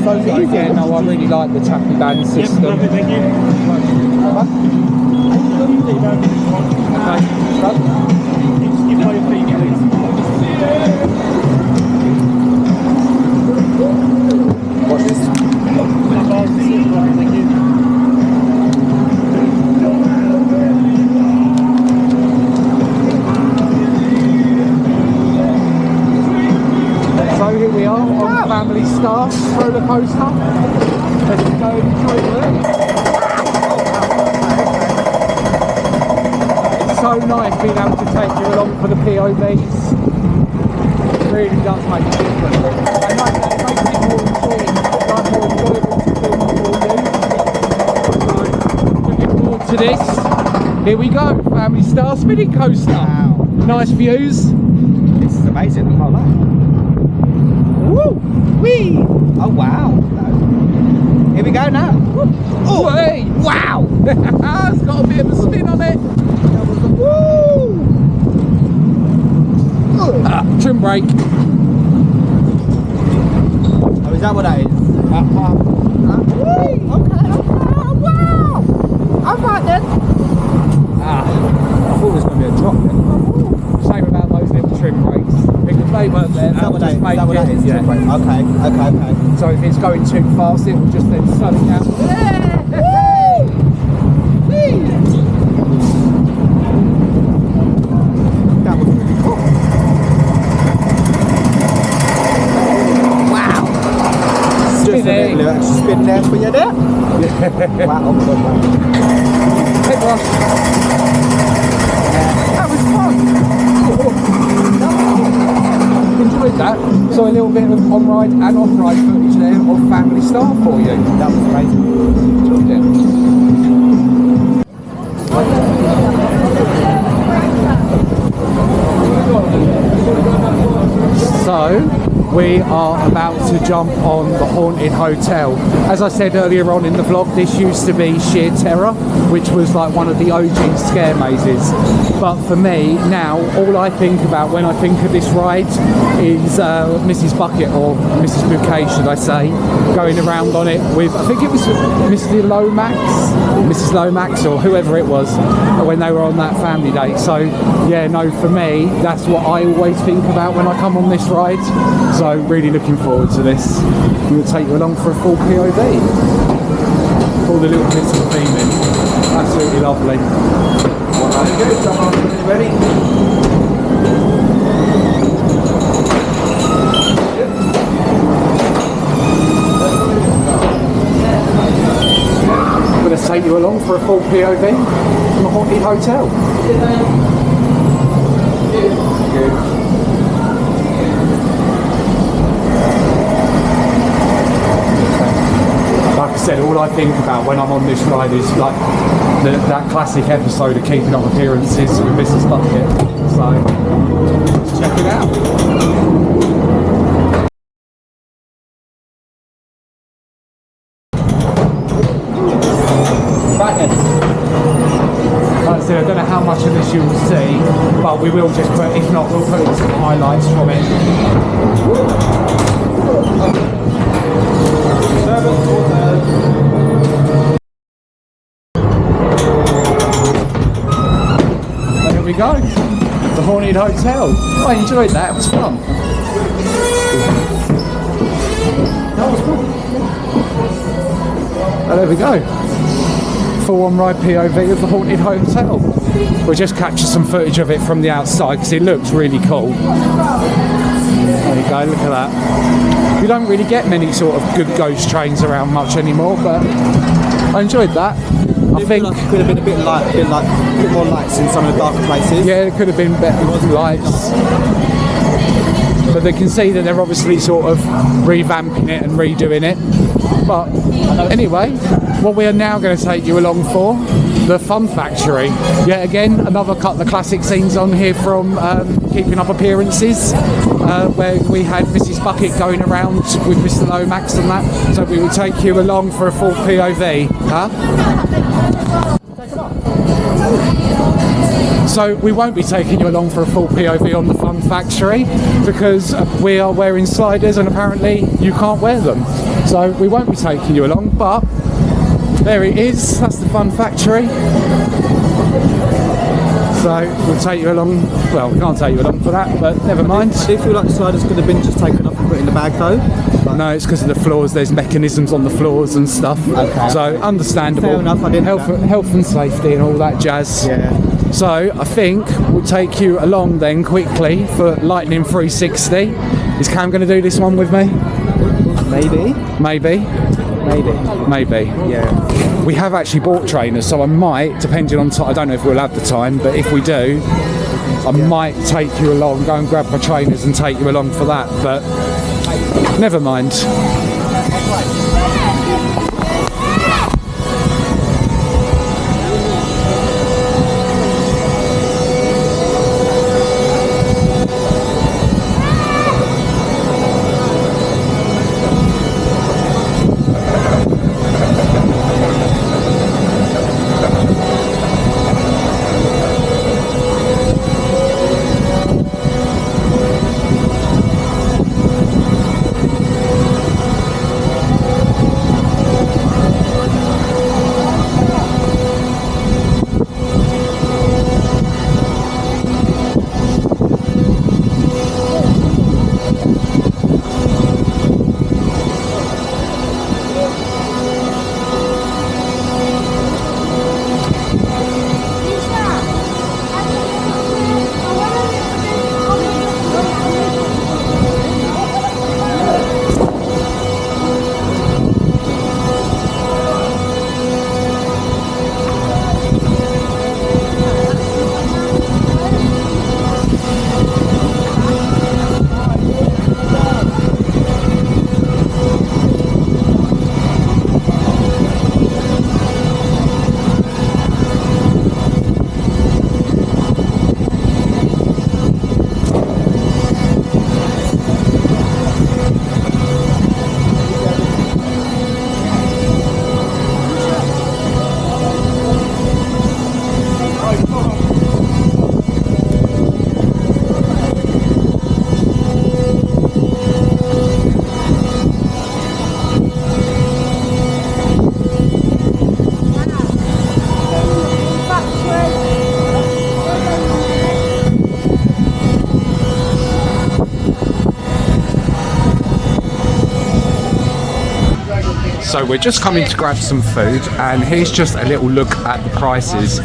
So yeah, no, I really like the tappy band system. Yep, lovely, thank you. Just give away your feet, please. Watch this. Thank you. So here we are on Family Star roller coaster. Let's go and enjoy it. It's so nice being able to take you along for the POVs. It really does make a difference. I know that it makes it more enjoyable to film for you. Looking forward to this. Here we go, Family Star spinning coaster. Wow. Nice views. This is amazing. I like it. Woo! Wee! Oh wow. Here we go now. Oh, hey! Wow. It's got a bit of a spin on it. Woo! Trim brake. Oh, is that what that is? Okay. Wow! I'm right then. I thought it was going to be a drop then. Shame about those little trim brakes. Because they weren't there. Is that what that is? Yeah. Okay. So if it's going too fast, it will just then slow it down. That was really cool. Wow. Just a little extra spin there for you there. Wow. Head rush. That was fun. Enjoyed that. So a little bit of on-ride and off-ride footage there of Family Star for you. That was amazing. Enjoyed it. So we are about to jump on the Haunted Hotel. As I said earlier on in the vlog, this used to be Sheer Terror, which was like one of the OG scare mazes. But for me now, all I think about when I think of this ride is Mrs. Bucket, or Mrs. Bouquet should I say, going around on it with, I think it was Mrs. Lomax or whoever it was when they were on that family day. So yeah, no, for me that's what I always think about when I come on this ride. So really looking forward to this. We'll take you along for a full POV. All the little bits of theming. Absolutely lovely. Ready? I'm going to take you along for a full POV from the Haunted Hotel. Good. said, all I think about when I'm on this ride is like that classic episode of Keeping Up Appearances with Mrs. Bucket. So let's check it out. Right then. Like I said, I don't know how much of this you will see, but we will just put, if not, we'll put in some highlights from it. There we go. The Haunted Hotel. I enjoyed that, it was fun. That was fun. Oh, there we go. Full on-ride POV of the Haunted Hotel. We'll just capture some footage of it from the outside because it looks really cool. There you go, look at that. You don't really get many sort of good ghost trains around much anymore, but I enjoyed that. I think like it could have been a bit more lights in some of the darker places. Yeah, it could have been better lights. But they can see that they're obviously sort of revamping it and redoing it. But anyway, what we are now going to take you along for, the Fun Factory. Yet again, another couple of classic scenes on here from Keeping Up Appearances, where we had Mrs. Bucket going around with Mr. Lomax and that. So we will take you along for a full POV. Huh? So we won't be taking you along for a full POV on the Fun Factory because we are wearing sliders and apparently you can't wear them. So we won't be taking you along, but there it is, that's the Fun Factory. So we'll take you along, well, we can't take you along for that, but never mind. I do feel like the sliders could have been just taken off and put in the bag though. No, it's because of the floors, there's mechanisms on the floors and stuff. Okay. So understandable. Fair enough, I didn't know. Health and safety and all that jazz. Yeah. So I think we'll take you along then quickly for Lightning 360. Is Cam going to do this one with me? Maybe. Maybe. Yeah. We have actually bought trainers, so I might, depending on time, I don't know if we'll have the time, but if we do, I might take you along, go and grab my trainers and take you along for that, but never mind. So we're just coming to grab some food, and here's just a little look at the prices.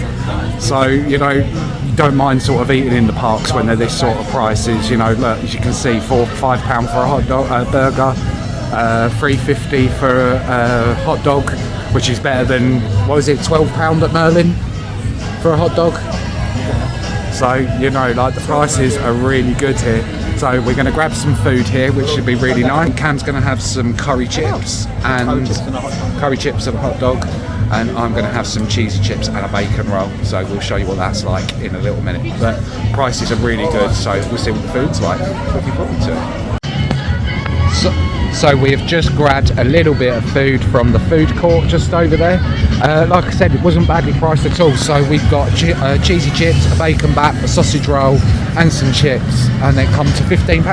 So, you know, you don't mind sort of eating in the parks when they're this sort of prices. You know, look, as you can see, £5 for a hot dog, burger, £3.50 for a hot dog, which is better than, what was it, £12 at Merlin for a hot dog. So, you know, like the prices are really good here. So we're going to grab some food here, which should be really nice. Cam's going to have some curry chips and a hot dog, and I'm going to have some cheesy chips and a bacon roll. So we'll show you what that's like in a little minute. But prices are really good, so we'll see what the food's like. Looking forward to it. So we have just grabbed a little bit of food from the food court just over there. Like I said, it wasn't badly priced at all. So we've got cheesy chips, a bacon bap, a sausage roll, and some chips, and they come to £15.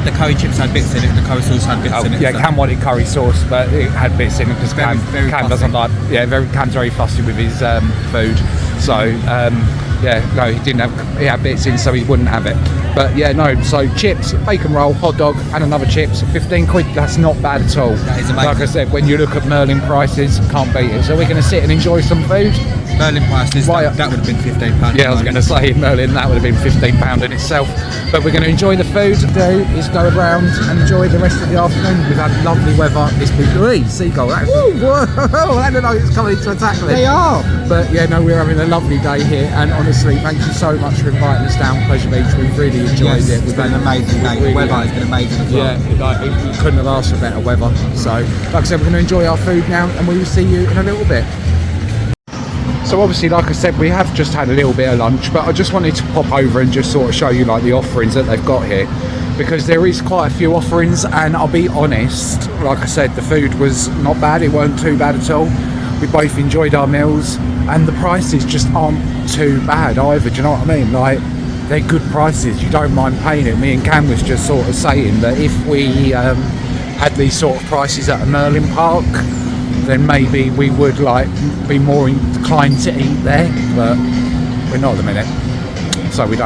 The curry chips had bits in it, the curry sauce had bits in it. Yeah, so. Cam wanted curry sauce, but it had bits in it because Cam doesn't like. Yeah, Cam's very fussy with his food. So yeah, no, he had bits in, so he wouldn't have it. But yeah, no. So chips, bacon roll, hot dog, and another chips. 15 quid. That's not bad at all. That is amazing. Like I said, when you look at Merlin prices, can't beat it. So we're going to sit and enjoy some food. Merlin prices, that would have been £15. Yeah, I was going to say Merlin, that would have been £15 in itself. But we're going to enjoy the food. Do is go around and enjoy the rest of the afternoon. We've had lovely weather. It's been seagull. Whoa, I don't know it's coming to attack me. They are. But yeah, no, we're having a lovely day here, and honestly, thank you so much for inviting us down Pleasure Beach. We've really enjoyed it. We've had an amazing day. The weather has been amazing as well. Yeah, we couldn't have asked for better weather. So, like I said, we're going to enjoy our food now, and we will see you in a little bit. So obviously, like I said, we have just had a little bit of lunch, but I just wanted to pop over and just sort of show you like the offerings that they've got here, because there is quite a few offerings, and I'll be honest, like I said, the food was not bad. It weren't too bad at all. We both enjoyed our meals, and the prices just aren't too bad either. Do you know what I mean? Like, they're good prices. You don't mind paying it. Me and Cam was just sort of saying that if we had these sort of prices at a Merlin park, then maybe we would like be more inclined to eat there, but we're not at the minute, so we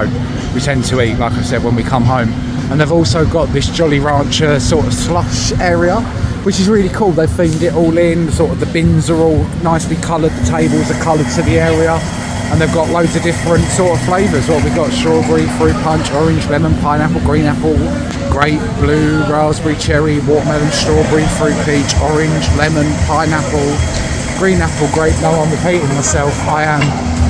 tend to eat, like I said, when we come home. And they've also got this Jolly Rancher sort of slush area, which is really cool. They've themed it all in, sort of the bins are all nicely coloured, the tables are coloured to the area, and they've got loads of different sort of flavours. What we've got: strawberry, fruit punch, orange, lemon, pineapple, green apple, grape, blue, raspberry, cherry, watermelon, strawberry, fruit peach, orange, lemon, pineapple, green apple, grape. No, I'm repeating myself, I am.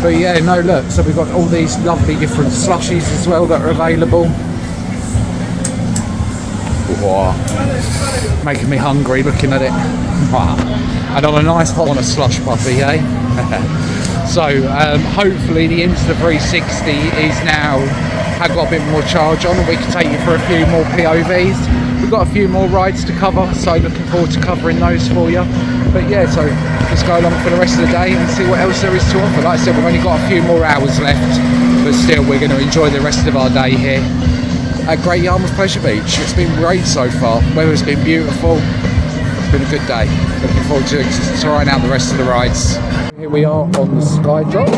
But yeah, no, look, so we've got all these lovely different slushies as well that are available. Wow. Making me hungry looking at it. Wow. And on a nice hot on a slush puppy, eh? So hopefully the Insta360 is now have got a bit more charge on, and we can take you for a few more POVs. We've got a few more rides to cover, so looking forward to covering those for you. But yeah, so let's go along for the rest of the day and see what else there is to offer. Like I said, we've only got a few more hours left, but still we're going to enjoy the rest of our day here at Great Yarmouth Pleasure Beach. It's been great so far. Weather's been beautiful. It's been a good day. Looking forward to trying out the rest of the rides. Here we are on the Sky Drop.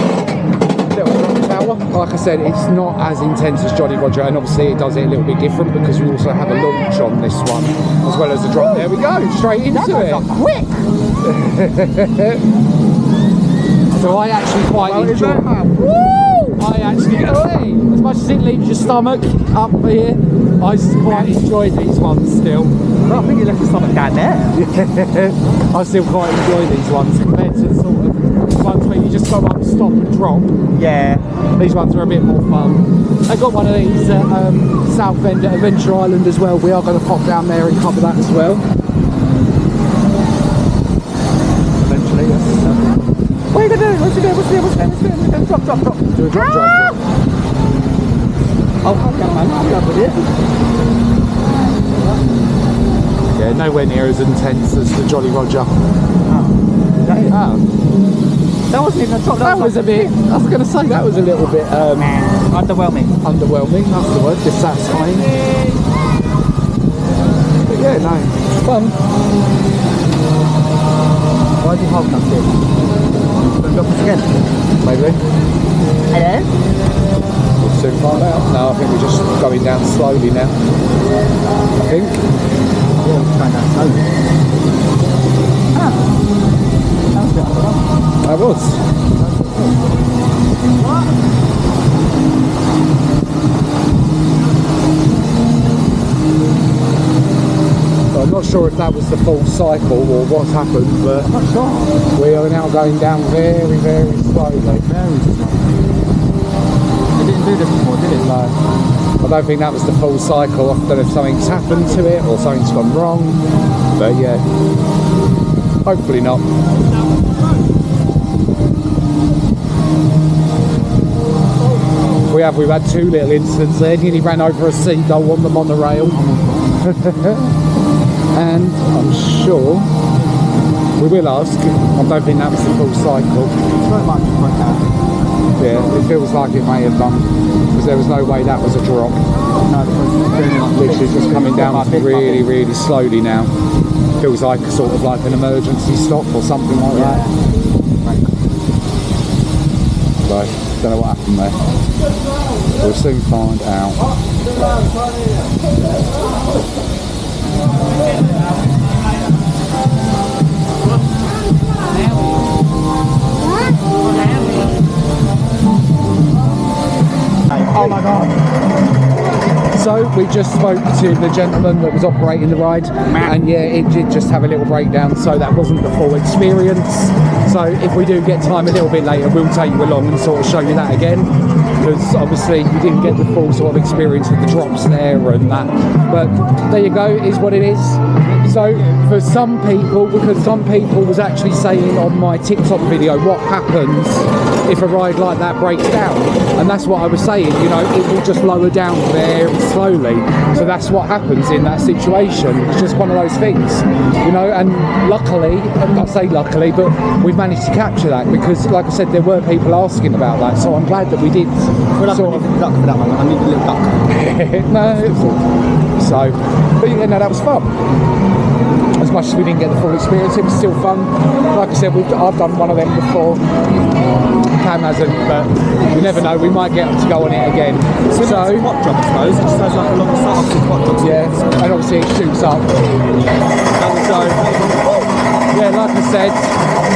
Little drop tower. Like I said, it's not as intense as Jolly Roger, and obviously it does it a little bit different because we also have a launch on this one as well as a drop. There we go, straight into it. Quick. So I actually quite enjoy. I actually, as much as it leaves your stomach up here, I quite enjoy these ones still. Well, I think you left your stomach down there. I still quite enjoy these ones compared to the sort of ones where you just go up, stop and drop. Yeah. These ones are a bit more fun. I got one of these at Southend at Adventure Island as well. We are going to pop down there and cover that as well. Eventually, yes. What are you going to do? What's it doing? Drop. Do a drop. Oh, okay, man. I'm done with it. Yeah, nowhere near as intense as the Jolly Roger. That wasn't even a top. That was a bit, I was going to say, that was a little bit underwhelming. Underwhelming, that's the word, dissatisfying. But yeah, no, it's fun. Why do you hold that bit? Going to drop us again? Maybe. Hello? We'll soon find out. No, I think we're just going down slowly now. I think. Yeah, we're going down slowly. That was a bit underwhelming. I was. So I'm not sure if that was the full cycle or what's happened, but I'm not sure. we are now going down very, very slowly. Very slowly. It didn't do this before, did it? No. I don't think that was the full cycle. I don't know if something's happened to it or something's gone wrong, but yeah, hopefully not. We've had two little incidents there. Nearly ran over a seagull on the monorail. And I'm sure we will ask. I don't think that was the full cycle. Yeah, it feels like it may have done, because there was no way that was a drop. Literally just coming down really, really slowly now. Feels like sort of like an emergency stop or something like that. So, don't know what happened there. We'll soon find out. Oh my god. So we just spoke to the gentleman that was operating the ride, and yeah, it did just have a little breakdown, so that wasn't the full experience. So if we do get time a little bit later, we'll take you along and sort of show you that again, because obviously you didn't get the full sort of experience of the drops there and that. But there you go, it is what it is. So for some people, because some people was actually saying on my TikTok video, what happens if a ride like that breaks down? And that's what I was saying, you know, it will just lower down very slowly. So that's what happens in that situation. It's just one of those things, you know, and luckily, I say luckily, but we've managed to capture that, because like I said, there were people asking about that, so I'm glad that we did. Sort of duck for that one. I need a little duck. No, it was all. So, but yeah, no, that was fun. As much as we didn't get the full experience, it was still fun. Like I said, I've done one of them before. Cam hasn't, but you never know, we might get to go on it again. So, quad drop, I suppose. It just has like a long start of quad drops. Yeah, and obviously it shoots up. So, yeah, like I said,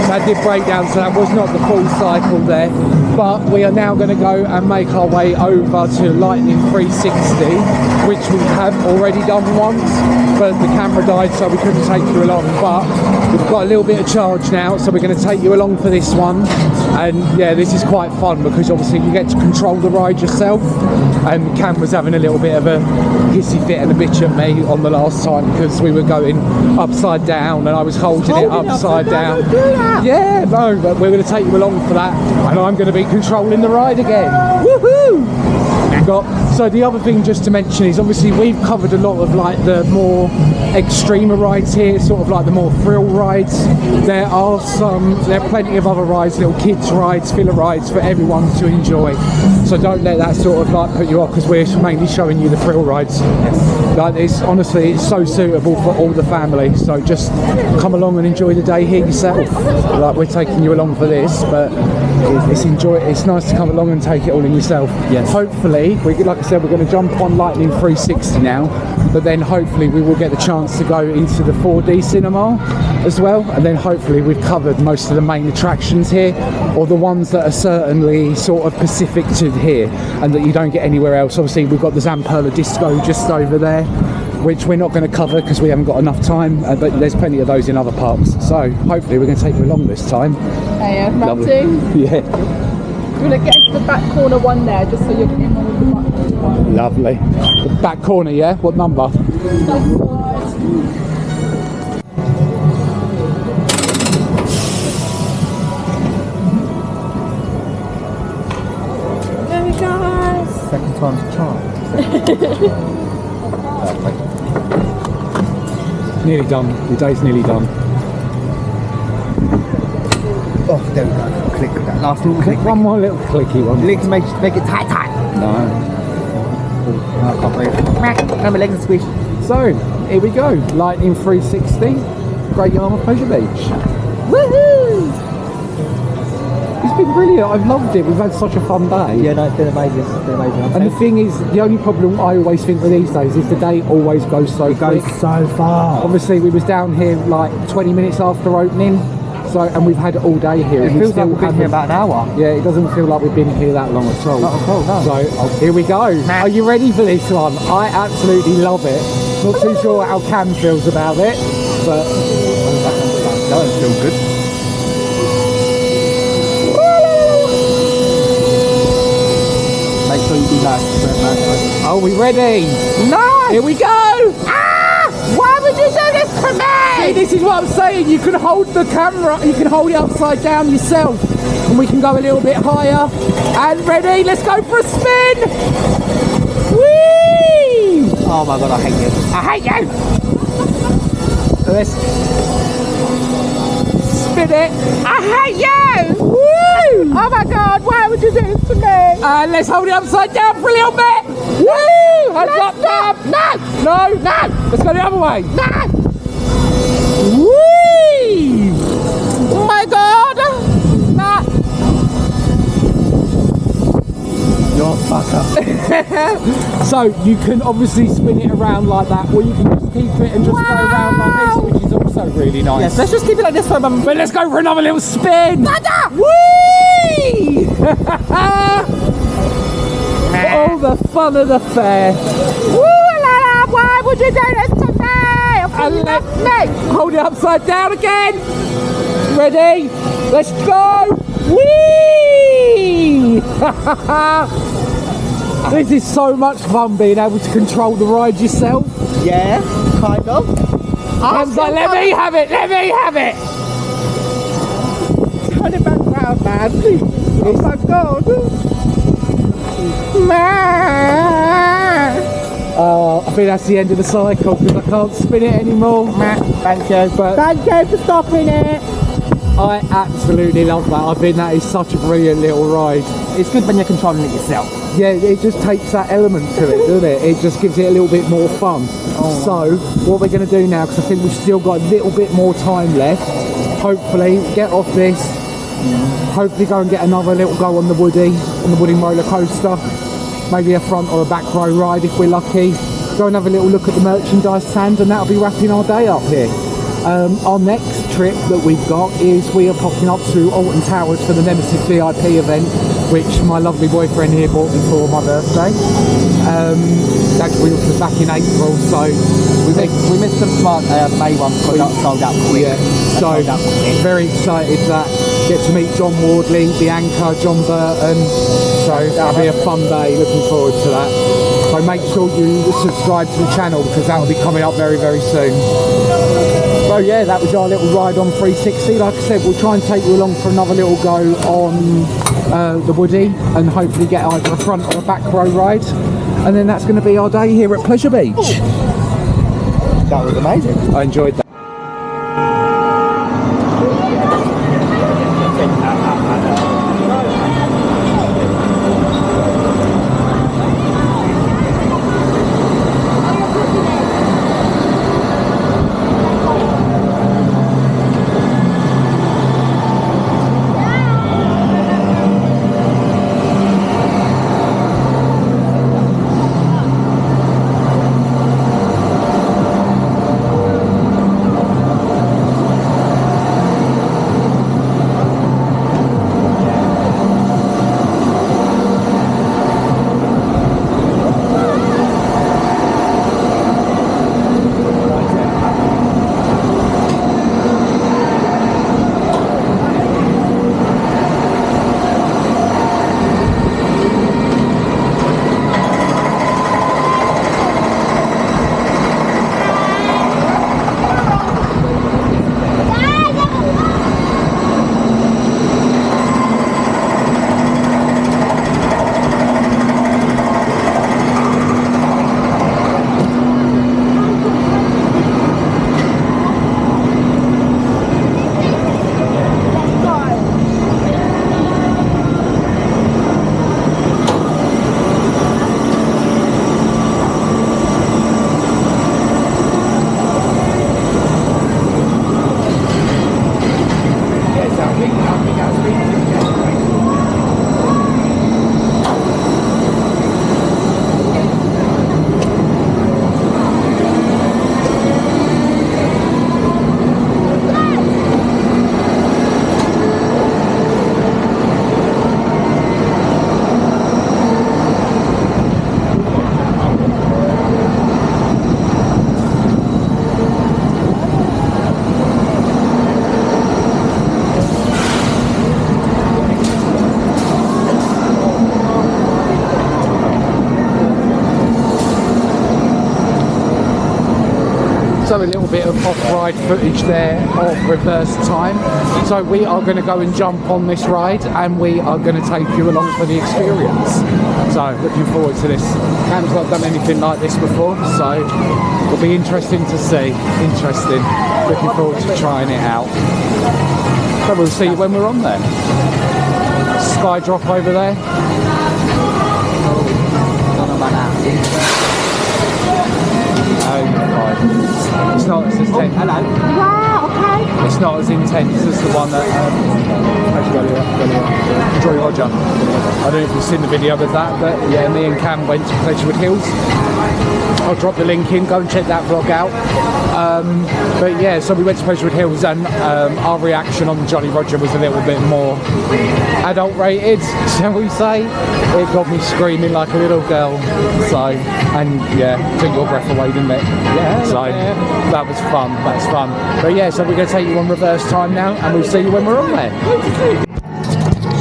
that did break down, so that was not the full cycle there. But we are now going to go and make our way over to Lightning 360, which we have already done once, but the camera died, so we couldn't take you along. But we've got a little bit of charge now, so we're going to take you along for this one. And yeah, this is quite fun, because obviously you get to control the ride yourself. And Cam was having a little bit of a hissy fit and a bitch at me on the last time, because we were going upside down and I was holding it upside down. Yeah, no, but we're going to take you along for that, and I'm going to be controlling the ride again. Woohoo! So the other thing just to mention is, obviously we've covered a lot of like the more extremer rides here, sort of like the more thrill rides. There are plenty of other rides, little kids rides, filler rides for everyone to enjoy. So don't let that sort of like put you off, because we're mainly showing you the thrill rides. Like it's honestly, it's so suitable for all the family. So just come along and enjoy the day here yourself. Like we're taking you along for this, but it's nice to come along and take it all in yourself. Yes. Hopefully, like I said, we're going to jump on Lightning 360 now, but then hopefully we will get the chance to go into the 4D cinema as well, and then hopefully we've covered most of the main attractions here, or the ones that are certainly sort of specific to here and that you don't get anywhere else. Obviously we've got the Zamperla Disco just over there, which we're not going to cover because we haven't got enough time, but there's plenty of those in other parks. So hopefully we're going to take you along this time. Hey, Lovely. Yeah. We're going to get into the back corner one there, just so you're in one with the back corner one. Lovely. The back corner, yeah? What number? There we go. Second time's a charm. Perfect. Nearly done. Your day's nearly done. Oh, there we go. Click that last little click. One more little clicky one. Legs make it tight. No. Oh, I can't breathe. No, my legs are squished. So, here we go. Lightning 360, Great Yarmouth Pleasure Beach. Woohoo! It's been brilliant. I've loved it. We've had such a fun day. Yeah, no, it's been amazing. And the thing is, the only problem I always think with these days is the day always goes so quick. so far. Obviously, we was down here like 20 minutes after opening. So, and we've had it all day here. It feels like we've been here about an hour. Yeah, it doesn't feel like we've been here that long at all. Not at all, no. So, here we go. Are you ready for this one? I absolutely love it. Not too sure how Cam feels about it, but... No, it feels good. Make sure you do that. Are we ready? No! Here we go! Ah! Why would you do this to See, me? this is what I'm saying. You can hold the camera, you can hold it upside down yourself, and we can go a little bit higher. And ready? Let's go for a spin! Whee! Oh my god, I hate you. I hate you! Let's spin it. I hate you! Woo! Oh my god, why would you do this to me? And let's hold it upside down for a little bit. Woo! Hands up, Dad. No! No, no. Let's go the other way. No! Whee! Oh my god! No! You're a fucker. So you can obviously spin it around like that, or you can just keep it and just go around like this, which is also really nice. Yes, let's just keep it like this for a moment. But let's go for another little spin. Dada! Whee! All the fun of the fair. Woo la la! Why would you do this to me? And let me hold it upside down again. Ready? Let's go. Whee! This is so much fun being able to control the ride yourself. Yeah, kind of. Ham's like, let me have it, let me have it. Turn it back round, man, please. Oh my god. I think that's the end of the cycle because I can't spin it anymore. Thank you. But Thank you for stopping it. I absolutely love that. I think that is such a brilliant little ride. It's good when you're controlling it yourself. Yeah, it just takes that element to it, doesn't it? It just gives it a little bit more fun. So, what we're going to do now, because I think we've still got a little bit more time left, hopefully get off this, hopefully go and get another little go on the Woody roller coaster, maybe a front or a back row ride if we're lucky, go and have a little look at the merchandise stand, and that'll be wrapping our day up here. Our next trip that we've got is we are popping up to Alton Towers for the Nemesis VIP event, which my lovely boyfriend here bought me for my birthday. Actually, it was back in April, so We missed the May one because that sold out quick. yeah. So That sold out quick. very excited that get to meet John Wardley, Bianca, John Burton. So that'll be a fun day. Looking forward to that. So make sure you subscribe to the channel because that'll be coming up very, very soon. So yeah, that was our little ride on 360. Like I said, we'll try and take you along for another little go on the Woody and hopefully get either a front or a back row ride. And then that's going to be our day here at Pleasure Beach. That was amazing. I enjoyed that. bit of off-ride footage there of reverse time. So we are going to go and jump on this ride, and we are going to take you along for the experience. So looking forward to this. Cam's not done anything like this before, so it'll be interesting to see. Interesting. Looking forward to trying it out. So we'll see you when we're on there. Sky drop over there. It's not as intense. Hello. Wow, okay. It's not as intense as the one that Joy Roger. I don't know if you've seen the video of that, but yeah, me and Cam went to Pleasurewood Hills. I'll drop the link in, go and check that vlog out. But yeah, so we went to Pleasurewood Hills, and our reaction on Jolly Roger was a little bit more adult rated, shall we say. It got me screaming like a little girl. So, and yeah, took your breath away, didn't it? Yeah. So that was fun. That's fun. But yeah, so we're going to take you on reverse time now, and we'll see you when we're on there.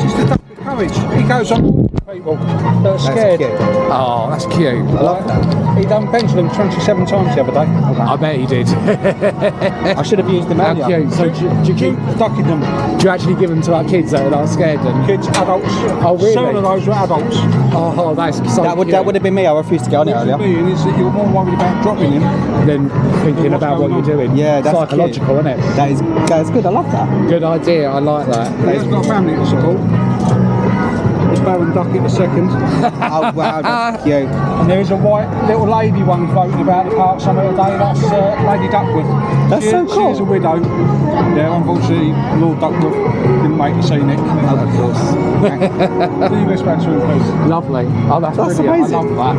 She's the duck with courage. He goes on people that are scared. Oh, that's cute. I love that. He done pendulum 27 times the other day. I bet he did. I should have used them How earlier. cute. So do you keep ducking them? Do you actually give them to our kids that are scared then? Kids, adults. Oh, really? Some of those were adults. Oh, that's so That would have been me. I refused to get on it earlier. Is that you're more worried about dropping him than thinking about what you're doing. Yeah, that's psychological, isn't it? That is good. I love that. Good idea. I like that. He's got a family to support. It's Baron Duckett the second. Oh wow, that's cute. And there is a white little lady one floating about the park some other day. That's Lady Duckworth. That's so cool. She is a widow. Yeah, unfortunately, Lord Duckworth didn't make the Scenic. Oh, of course. Do you respect to him, please? Lovely. Oh, that's brilliant. amazing. I love that.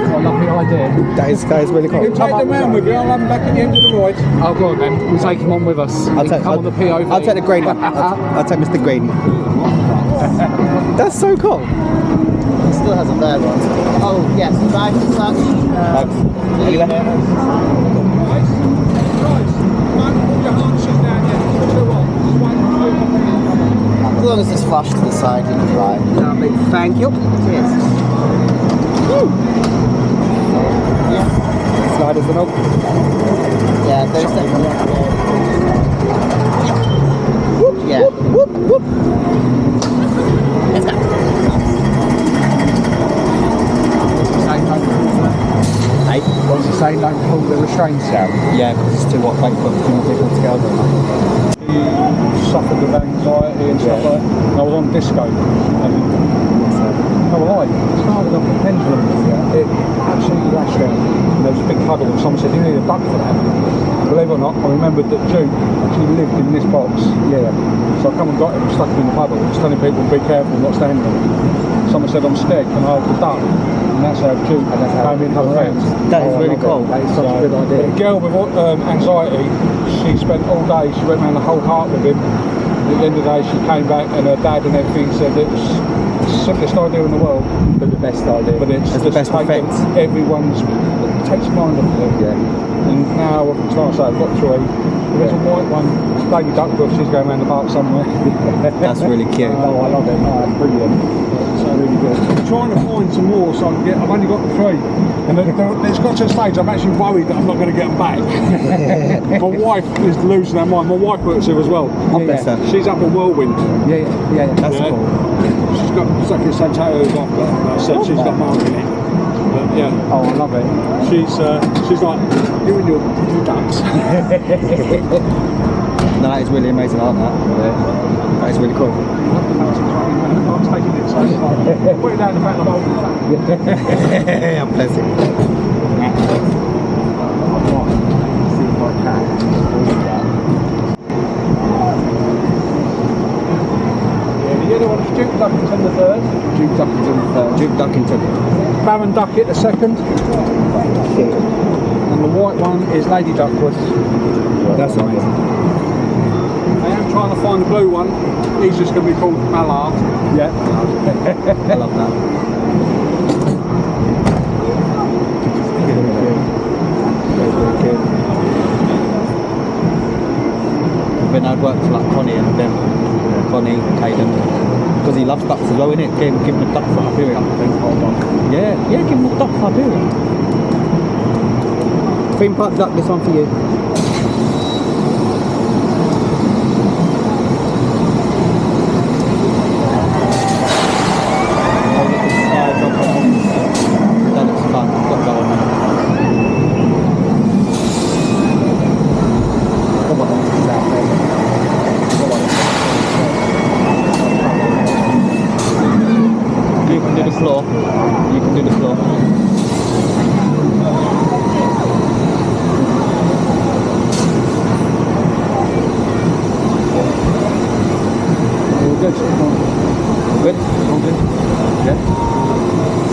What a lovely idea. That is really cool. You take them round with you. I'll have them back at the end of the ride. Oh, go on then. We'll take him on with us. I'll take on the POV. I'll take the green one. I'll take Mr. Green. That's so cool. It still has a bad one. Oh, yes, the bag is such. Are you in? As long as it's flush to the side, you can drive. Lovely. Thank you. Cheers. Yeah. Sliders and all. Yeah, there's definitely. Yeah. Whoop, whoop. Let's go. Hey. What's he saying? Don't pull the restraints down. Yeah, because it's too hot. Wait for two more people to go. He suffered with anxiety and stuff like that. And I was on disco. And no lie, it started off a pendulum. It absolutely lashed out. And there was a big puddle, and someone said, you need a duck for that. Believe it or not, I remembered that Duke actually lived in this box. Yeah. So I come and got him, stuck him in the puddle, just telling people be careful, not standing on it. Someone said, I'm scared, can I hold the duck? And that's how Duke came in her hands. That is really cool. That is such a good idea. The girl with anxiety, she spent all day, she went around the whole park with him. At the end of the day, she came back and her dad and everything said it was the simplest idea in the world. But the best idea. But it's the best taken effect. everyone's, it takes your mind off it. Yeah. And now, like I say, I've got three. There's a white one, it's Lady Duckworth, she's going around the park somewhere. That's really cute. Oh, I love it. Oh, that's brilliant. So really good. I'm trying to find some more so I can get, I've only got three. And it's got to a stage I'm actually worried that I'm not going to get them back. My wife is losing her mind. My wife works here as well. Oh, bless her. She's up in Whirlwind. Yeah. That's Yeah. cool. She's got exactly the same tattoos I've got. Like I said, she's got mine in it. But yeah, Oh, I love it. she's like, you and your ducks. No, that is really amazing. I like that. That is really cool. I'm taking it so far. Put it down the back of the whole I'm blessing. See if I can. The other one's Duke Duckington the third. Duke Duckington first. Duke Duckington. Baron Duckett the second. And the white one is Lady Duckworth. That's amazing. I am trying to find the blue one. He's just going to be called Mallard. Yeah. I love that. When I'd work for like Connie and them, Connie, Caden, because he loves ducks as well, innit? Give him a duck for Hyperion, I think. Yeah, give him a duck for Hyperion. Theme park duck, this one for you. That looks fun. I've got to go on that. Come on, it's out there. Come on. You can do the floor. You can do the floor. All good. Good? All good. Yeah.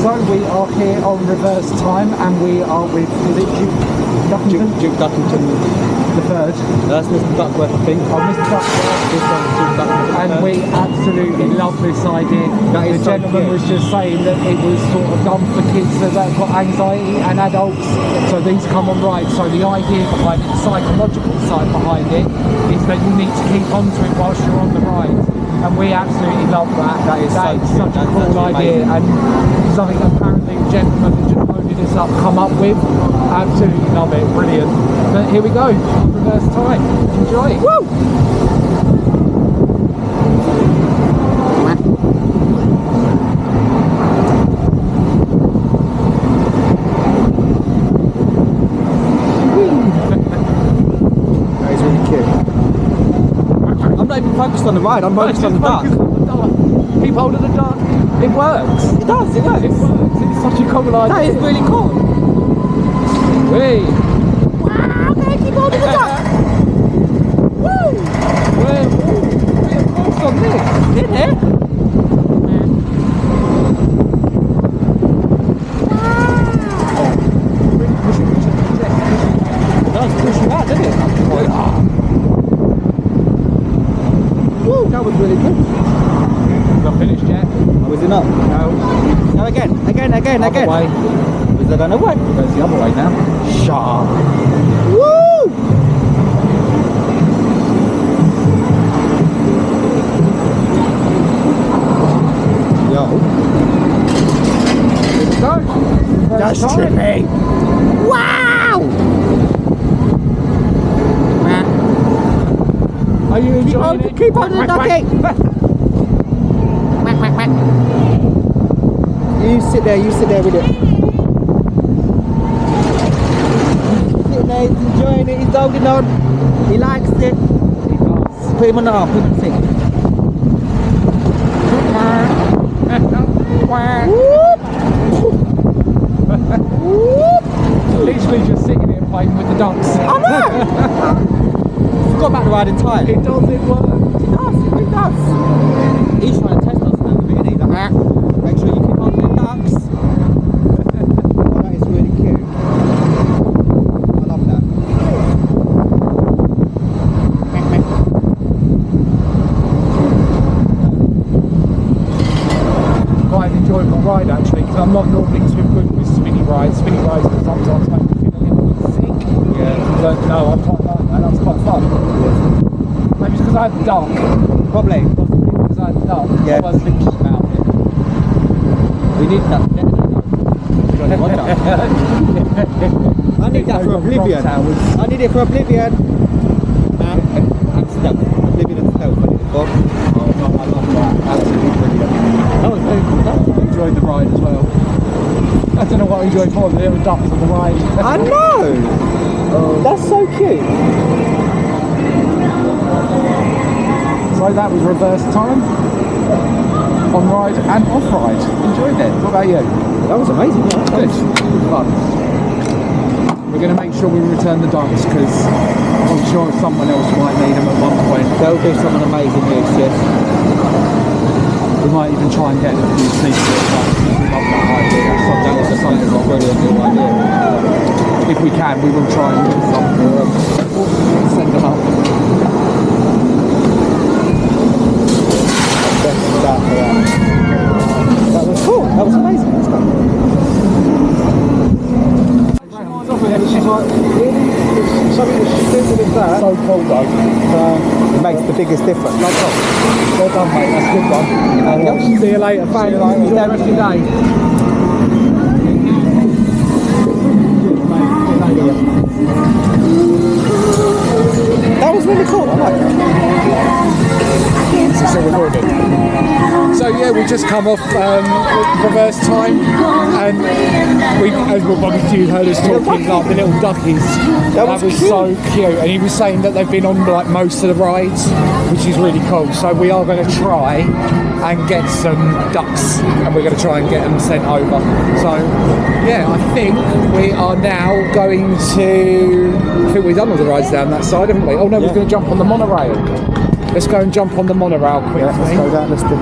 So we are here on reverse time, and we are with Duke Duckington. the third. That's Mr. Duckworth, I think. Oh, Mr. Duckworth. This one's Duke Duckington. And we absolutely love this idea. That is The so gentleman cute. was just saying that it was sort of done for kids that have got anxiety and adults, so these come on rides. So the idea behind it, the psychological side behind it, is that you need to keep onto it whilst you're on the ride. And we absolutely love that. That is so cute. such a That's cool actually idea, amazing. and something apparently the gentleman that just loaded this up come up with. Absolutely love it, brilliant. But here we go, reverse time. Enjoy. Woo! That is really cute. I'm not even focused on the ride, I'm focused on the duck. Keep hold of the duck. It works. It does, it It works. works. It's such a cool idea. That is really cool. Whee! Wow, can I keep holding the duck? Woo! We're focused on this. In it? It does push you out, doesn't it? Woo, that was really good. Not finished yet. Oh, is it not? No. No, again. Other way. Is it gonna work? Goes the other way now. Sharp. Woo! Yo. Here we go. That's trippy. Wow! Are you enjoying it? Keep on the ducky! You sit there with it. Sit there, he's enjoying it, he's holding on. He likes it. He does. Put him on the arm, put him on the thing. Literally just sitting here playing with the ducks. I know! Forgot about the ride entirely. It does, it works. It does, it really does. He's trying to test us now, isn't he? Like, make sure you keep on the ducks. Oh, that is really cute. I love that. Quite an enjoyable ride actually, because I'm not normally too good with spinny rides. Spinny rides can sometimes make me feel a little bit sick. Yeah. But no, I quite like that. That was quite fun. Maybe it's because I had the duck. Probably. Because I had the duck. Yeah. I was thinking about it. We need that. I need that for Oblivion. I need it for Oblivion. And Stealth. Oblivion and Stealth. I need it for. Oh, no, I love that. Absolutely brilliant. That was very cool. I enjoyed the ride as well. I don't know what I enjoyed more, the little ducks on the ride. I know! That's so cute. So that was reverse time. On ride and off ride. Enjoyed it. What about you? That was amazing. Yeah. Good. Good fun. We're going to make sure we return the ducks because I'm sure someone else might need them at one point. They'll do some amazing use, yes. We might even try and get a few sneakers. We love that idea. That was a brilliant new idea. If we can, we will try and get some for them. Send them up. That was cool. That was amazing. That's fun. Something as stupid as that. So cool though. It makes the biggest difference. Well done, mate. That's a good one. See you later. Thanks. Enjoy the rest of your day. Cheers, mate. See you later. really cool. I like it. It's still recording. So yeah, we just come off reverse time, and we, as well, obviously you heard us talking like the little duckies. That was so cute, and he was saying that they've been on like most of the rides, which is really cool. So we are going to try and get some ducks, and we're going to try and get them sent over. So yeah, I think we are now going to. I think we've done all the rides down that side, haven't we? Oh no, we're going to jump on the monorail. Let's go and jump on the monorail quickly. Yeah, let's go down. Let's do.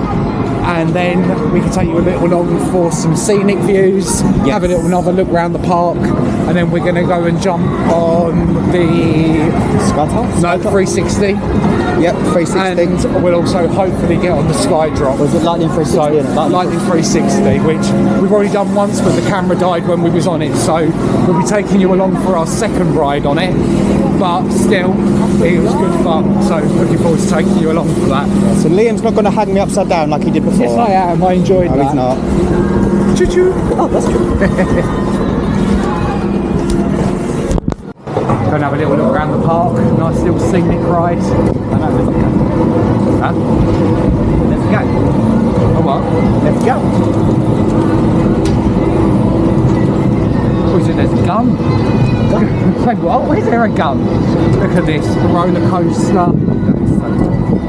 And then we can take you a little along for some scenic views, have a little another look around the park, and then we're going to go and jump on the Sky 360. Yep, 360. And we'll also hopefully get on the sky drop. Was it Lightning 360? So, Lightning 360, which we've already done once, but the camera died when we was on it. So we'll be taking you along for our second ride on it. But still, it was good fun. So looking forward to taking you along for that. So Liam's not going to hang me upside down like he did before. Yes, I am. I enjoyed that. He's not. Choo-choo. Oh, that's true. Go and have a little look around the park. Nice little scenic ride. I know, Huh? let's go. Oh what? Let's go. Oh, is it there's a gun? Say what? Where's there a gun? Look at this. The roller coaster. That is so cool.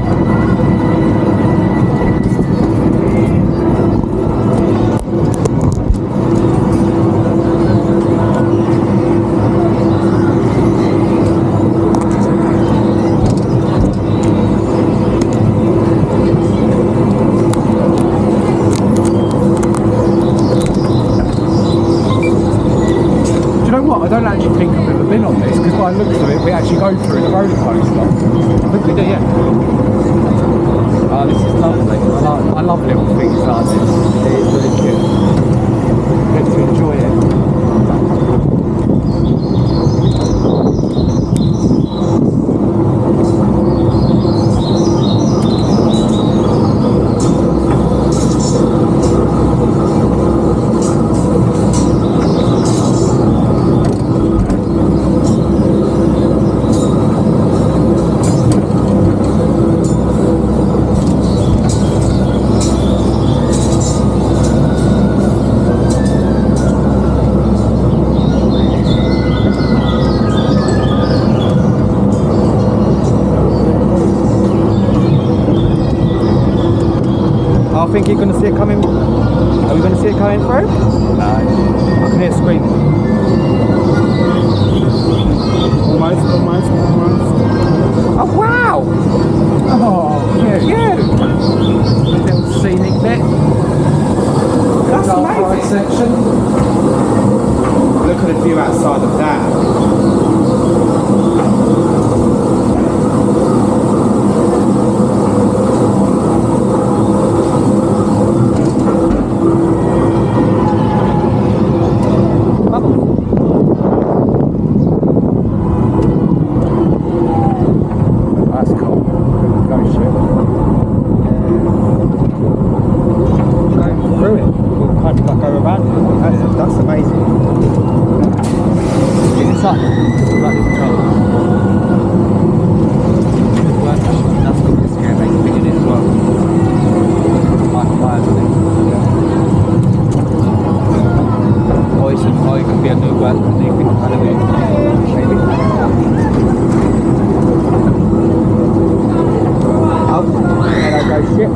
I don't actually think I've ever been on this, because by the looks of it, we actually go through the roller coaster. I think we do, yeah. Oh, this is lovely. I love little things like this. It is really cute. Get to enjoy it. I think you're going to see it coming. Are we going to see it coming through? No. I can hear it screaming. Almost. Oh, wow! Oh, cute. Little scenic bit. That's Dark ride amazing. section. Look at the view outside of that. That's cool. Go ship. Going through it. We'll kind of like go around it. That's amazing. It's like control. That's got the scare base big in it as well. Like fires thing. Or it could be a new one. They think Halloween. Maybe. Oh, and I go ship.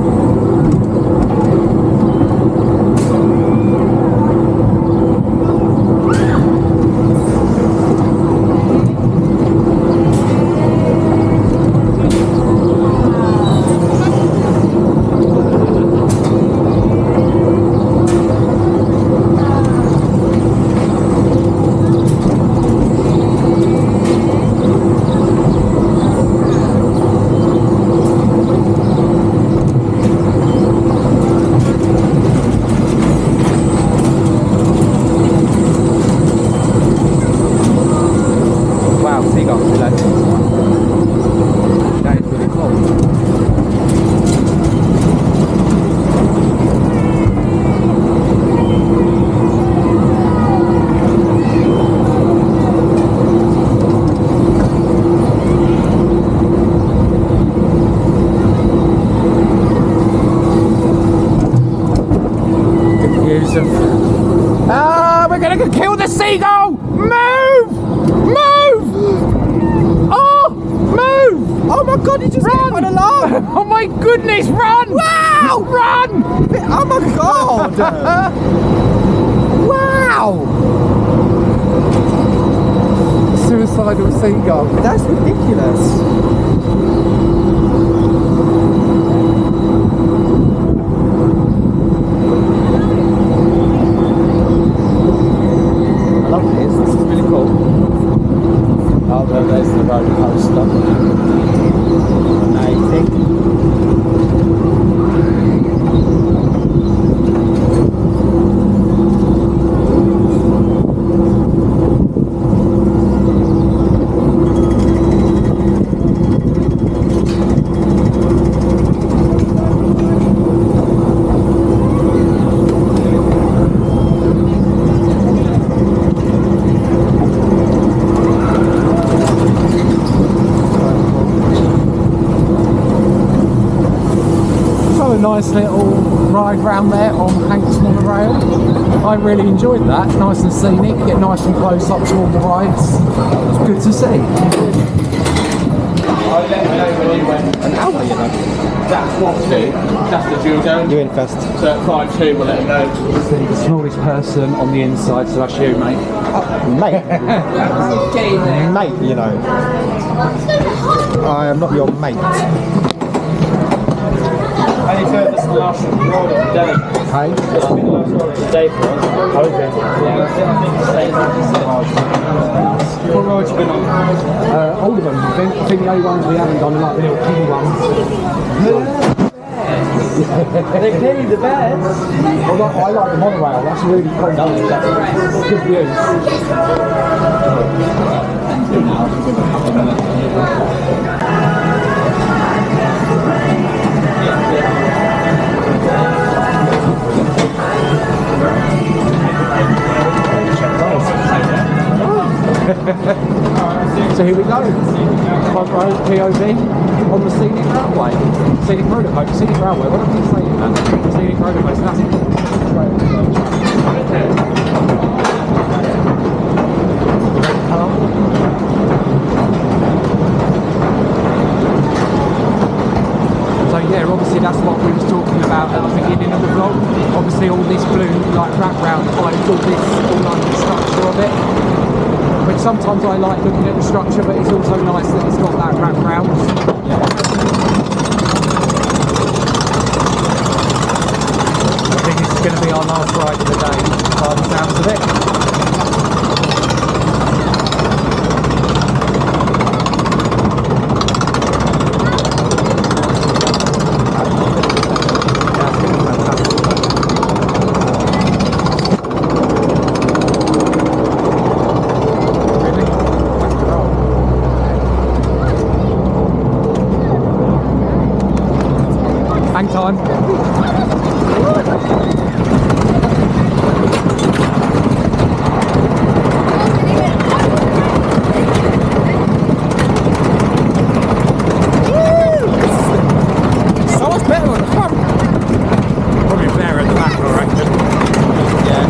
my goodness, run! Wow! Run! Oh my god! Wow! Suicidal seagull. That's ridiculous. I love this. This is really cool. Oh, there's the roller coaster. Amazing. Nice little ride round there on Hank's Monorail. I really enjoyed that. Nice and scenic, get nice and close up to all the rides. It's good to see. An hour, you know. That's not two. That's the dual going. You're in first. So at 5-2, we'll let them know. The smallest person on the inside, so that's you, mate. Mate. Mate, you know. I am not your mate. Any further, this is the last ride of the day. Hey? This will be the last ride of the day for us. Okay. What ride you been on? All of them, I think the only ones we haven't done are like the little kiddie ones. They're clearly the best. Well, I like the monorail, that's really cool. Good views. So here we go. Front row POV on the Scenic Railway. Scenic Rollercoaster. Scenic Railway. What am I saying, man? Scenic Rollercoaster. That's So yeah, obviously that's what we was talking about at the beginning of the vlog. Obviously all this blue like wraparound hides all this, all like the structure of it. But sometimes I like looking at the structure, but it's also nice that it's got that wraparound. I think this is going to be our last ride of the day, by the sounds of it. Hang time. So much better on the front. Probably better at the back, I reckon. Yeah.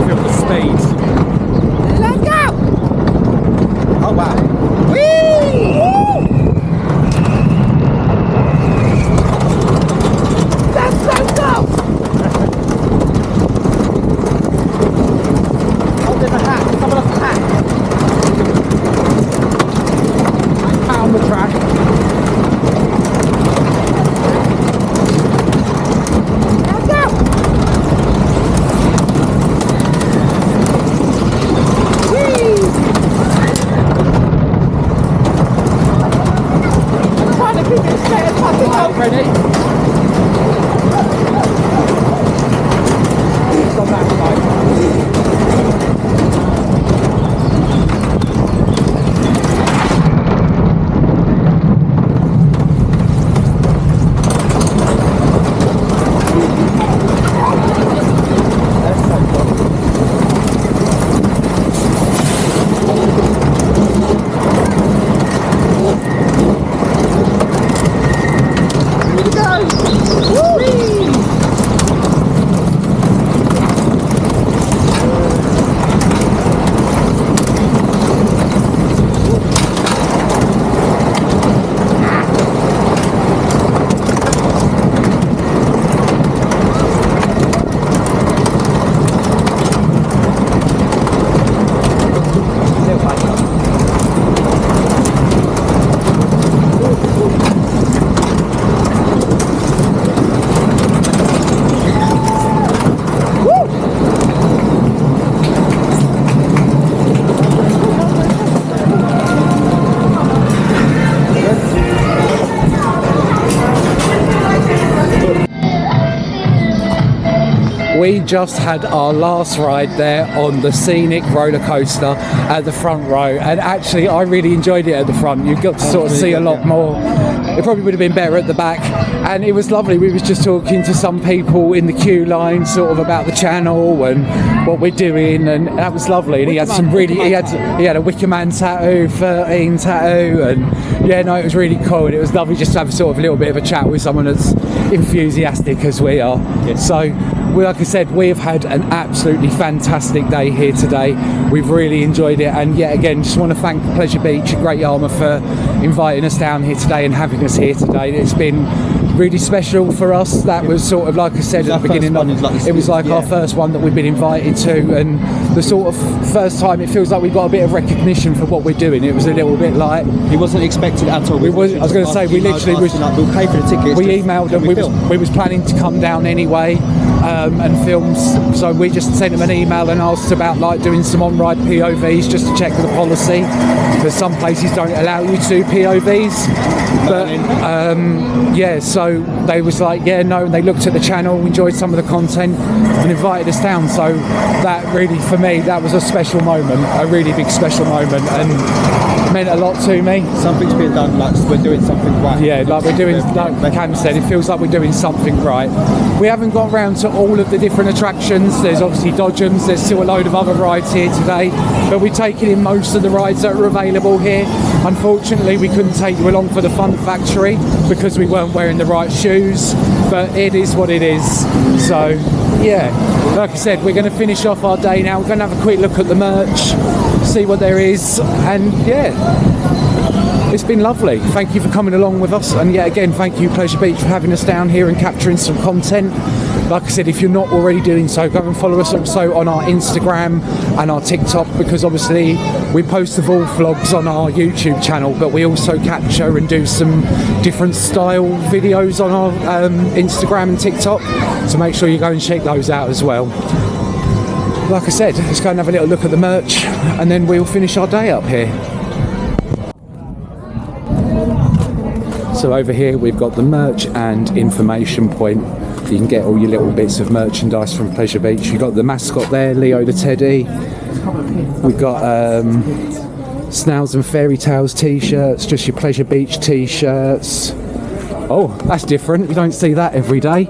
Feel the speed. Let's go! Oh wow. Whee! Let's go! Oh, there's a hat. Someone else's hat. Out on the track. Let's go! Whee! I'm trying to keep it straight as possible. Ready? It's on that side. we just had our last ride there on the Scenic roller coaster at the front row, and actually I really enjoyed it at the front. You got to sort of see a lot more. It probably would have been better at the back, and it was lovely. We was just talking to some people in the queue line sort of about the channel and what we're doing, and that was lovely. And he had some really, he had a Wicker Man tattoo, 13 tattoo, and yeah, no, it was really cool. And it was lovely just to have sort of a little bit of a chat with someone as enthusiastic as we are. So, like I said, we have had an absolutely fantastic day here today. We've really enjoyed it, and yet again, just want to thank Pleasure Beach at Great Yarmouth for inviting us down here today and having us here today. It's been really special for us. That was sort of, like I said at the beginning, it was like our first one that we've been invited to, and the sort of first time it feels like we got a bit of recognition for what we're doing. It was a little bit like, He wasn't expected at all. I was going to say, we literally was, like, we'll pay for the tickets. we emailed them, we was planning to come down anyway and film, so we just sent them an email and asked about like doing some on-ride POVs just to check the policy, because some places don't allow you to POVs, but yeah, so they was like, yeah, no, and they looked at the channel, enjoyed some of the content and invited us down. So that really, for me, that was a special moment, a really big special moment, and meant a lot to me. Something's being done, like we're doing something right. Yeah, like we're doing, like Cam said, it feels like we're doing something right. We haven't got round to all of the different attractions. There's obviously Dodgems, there's still a load of other rides here today, but we're taking in most of the rides that are available here. Unfortunately, we couldn't take you along for the Fun Factory because we weren't wearing the right shoes, but it is what it is. So yeah, like I said, we're going to finish off our day now. We're going to have a quick look at the merch, see what there is, and yeah, it's been lovely. Thank you for coming along with us, and yet again, thank you Pleasure Beach for having us down here and capturing some content. Like I said, if you're not already doing so, go and follow us also on our Instagram and our TikTok, because obviously we post the Vault vlogs on our YouTube channel, but we also capture and do some different style videos on our Instagram and TikTok, so make sure you go and check those out as well. Like I said, let's go and have a little look at the merch, and then we'll finish our day up here. So over here we've got the merch and information point. You can get all your little bits of merchandise from Pleasure Beach. You've got the mascot there, Leo the Teddy. We've got Snails and Tales t-shirts, just your Pleasure Beach t-shirts. Oh, that's different. You don't see that every day.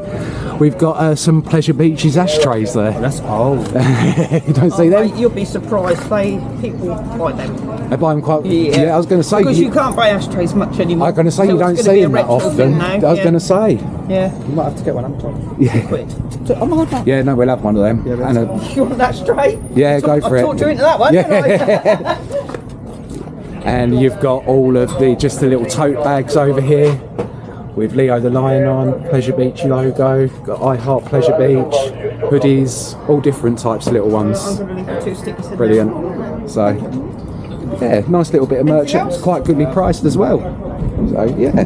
We've got some Pleasure Beach's ashtrays there. That's old. You don't see them? You'll be surprised. People buy them. They buy them quite. Yeah, I was going to say, because you can't buy ashtrays much anymore. I was going to say, so you don't see them that often. I was going to say. Yeah. You might have to get one, haven't you? Yeah. Yeah, no, we'll have one of them. Yeah, and you want that straight? Yeah, go for it. I'll talk you into that one. Yeah. And you've got all of the the little tote bags over here with Leo the Lion on, Pleasure Beach logo, got I Heart Pleasure Beach, hoodies, all different types of little ones. I'm going to leave 2 stickers in Brilliant. So, yeah, nice little bit of merch. It's quite goodly priced as well. So, yeah.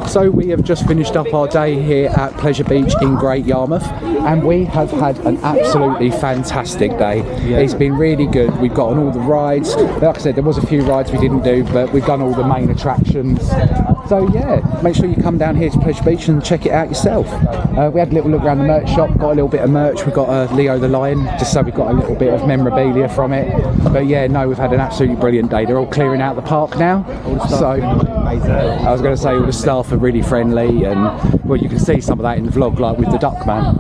So we have just finished up our day here at Pleasure Beach in Great Yarmouth, and we have had an absolutely fantastic day. It's been really good. We've got on all the rides. Like I said, there was a few rides we didn't do, but we've done all the main attractions. So yeah, make sure you come down here to Pleasure Beach and check it out yourself. We had a little look around the merch shop, got a little bit of merch. We've got Leo the Lion, just so we've got a little bit of memorabilia from it. But yeah, no, we've had an absolutely brilliant day. They're all clearing out the park now. So I was going to say all the staff are really friendly, and well, you can see some of that in the vlog, like with the duck man.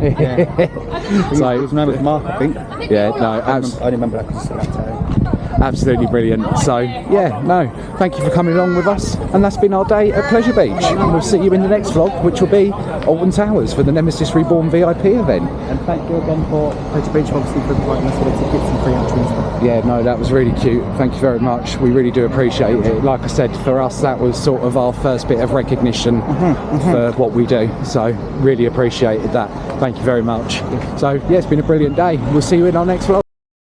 So it was with Mark, I think. Yeah, no, I remember that because it's absolutely brilliant. So yeah, no, thank you for coming along with us, and that's been our day at Pleasure Beach. And we'll see you in the next vlog, which will be Alton Towers for the Nemesis Reborn VIP event. And thank you again for Pleasure Beach, obviously, for providing us with the tickets and free entries. Yeah, no, that was really cute. Thank you very much. We really do appreciate it. Like I said, for us, that was sort of our first bit of recognition for what we do. So really appreciated that. Thank you very much. So yeah, it's been a brilliant day. We'll see you in our next vlog.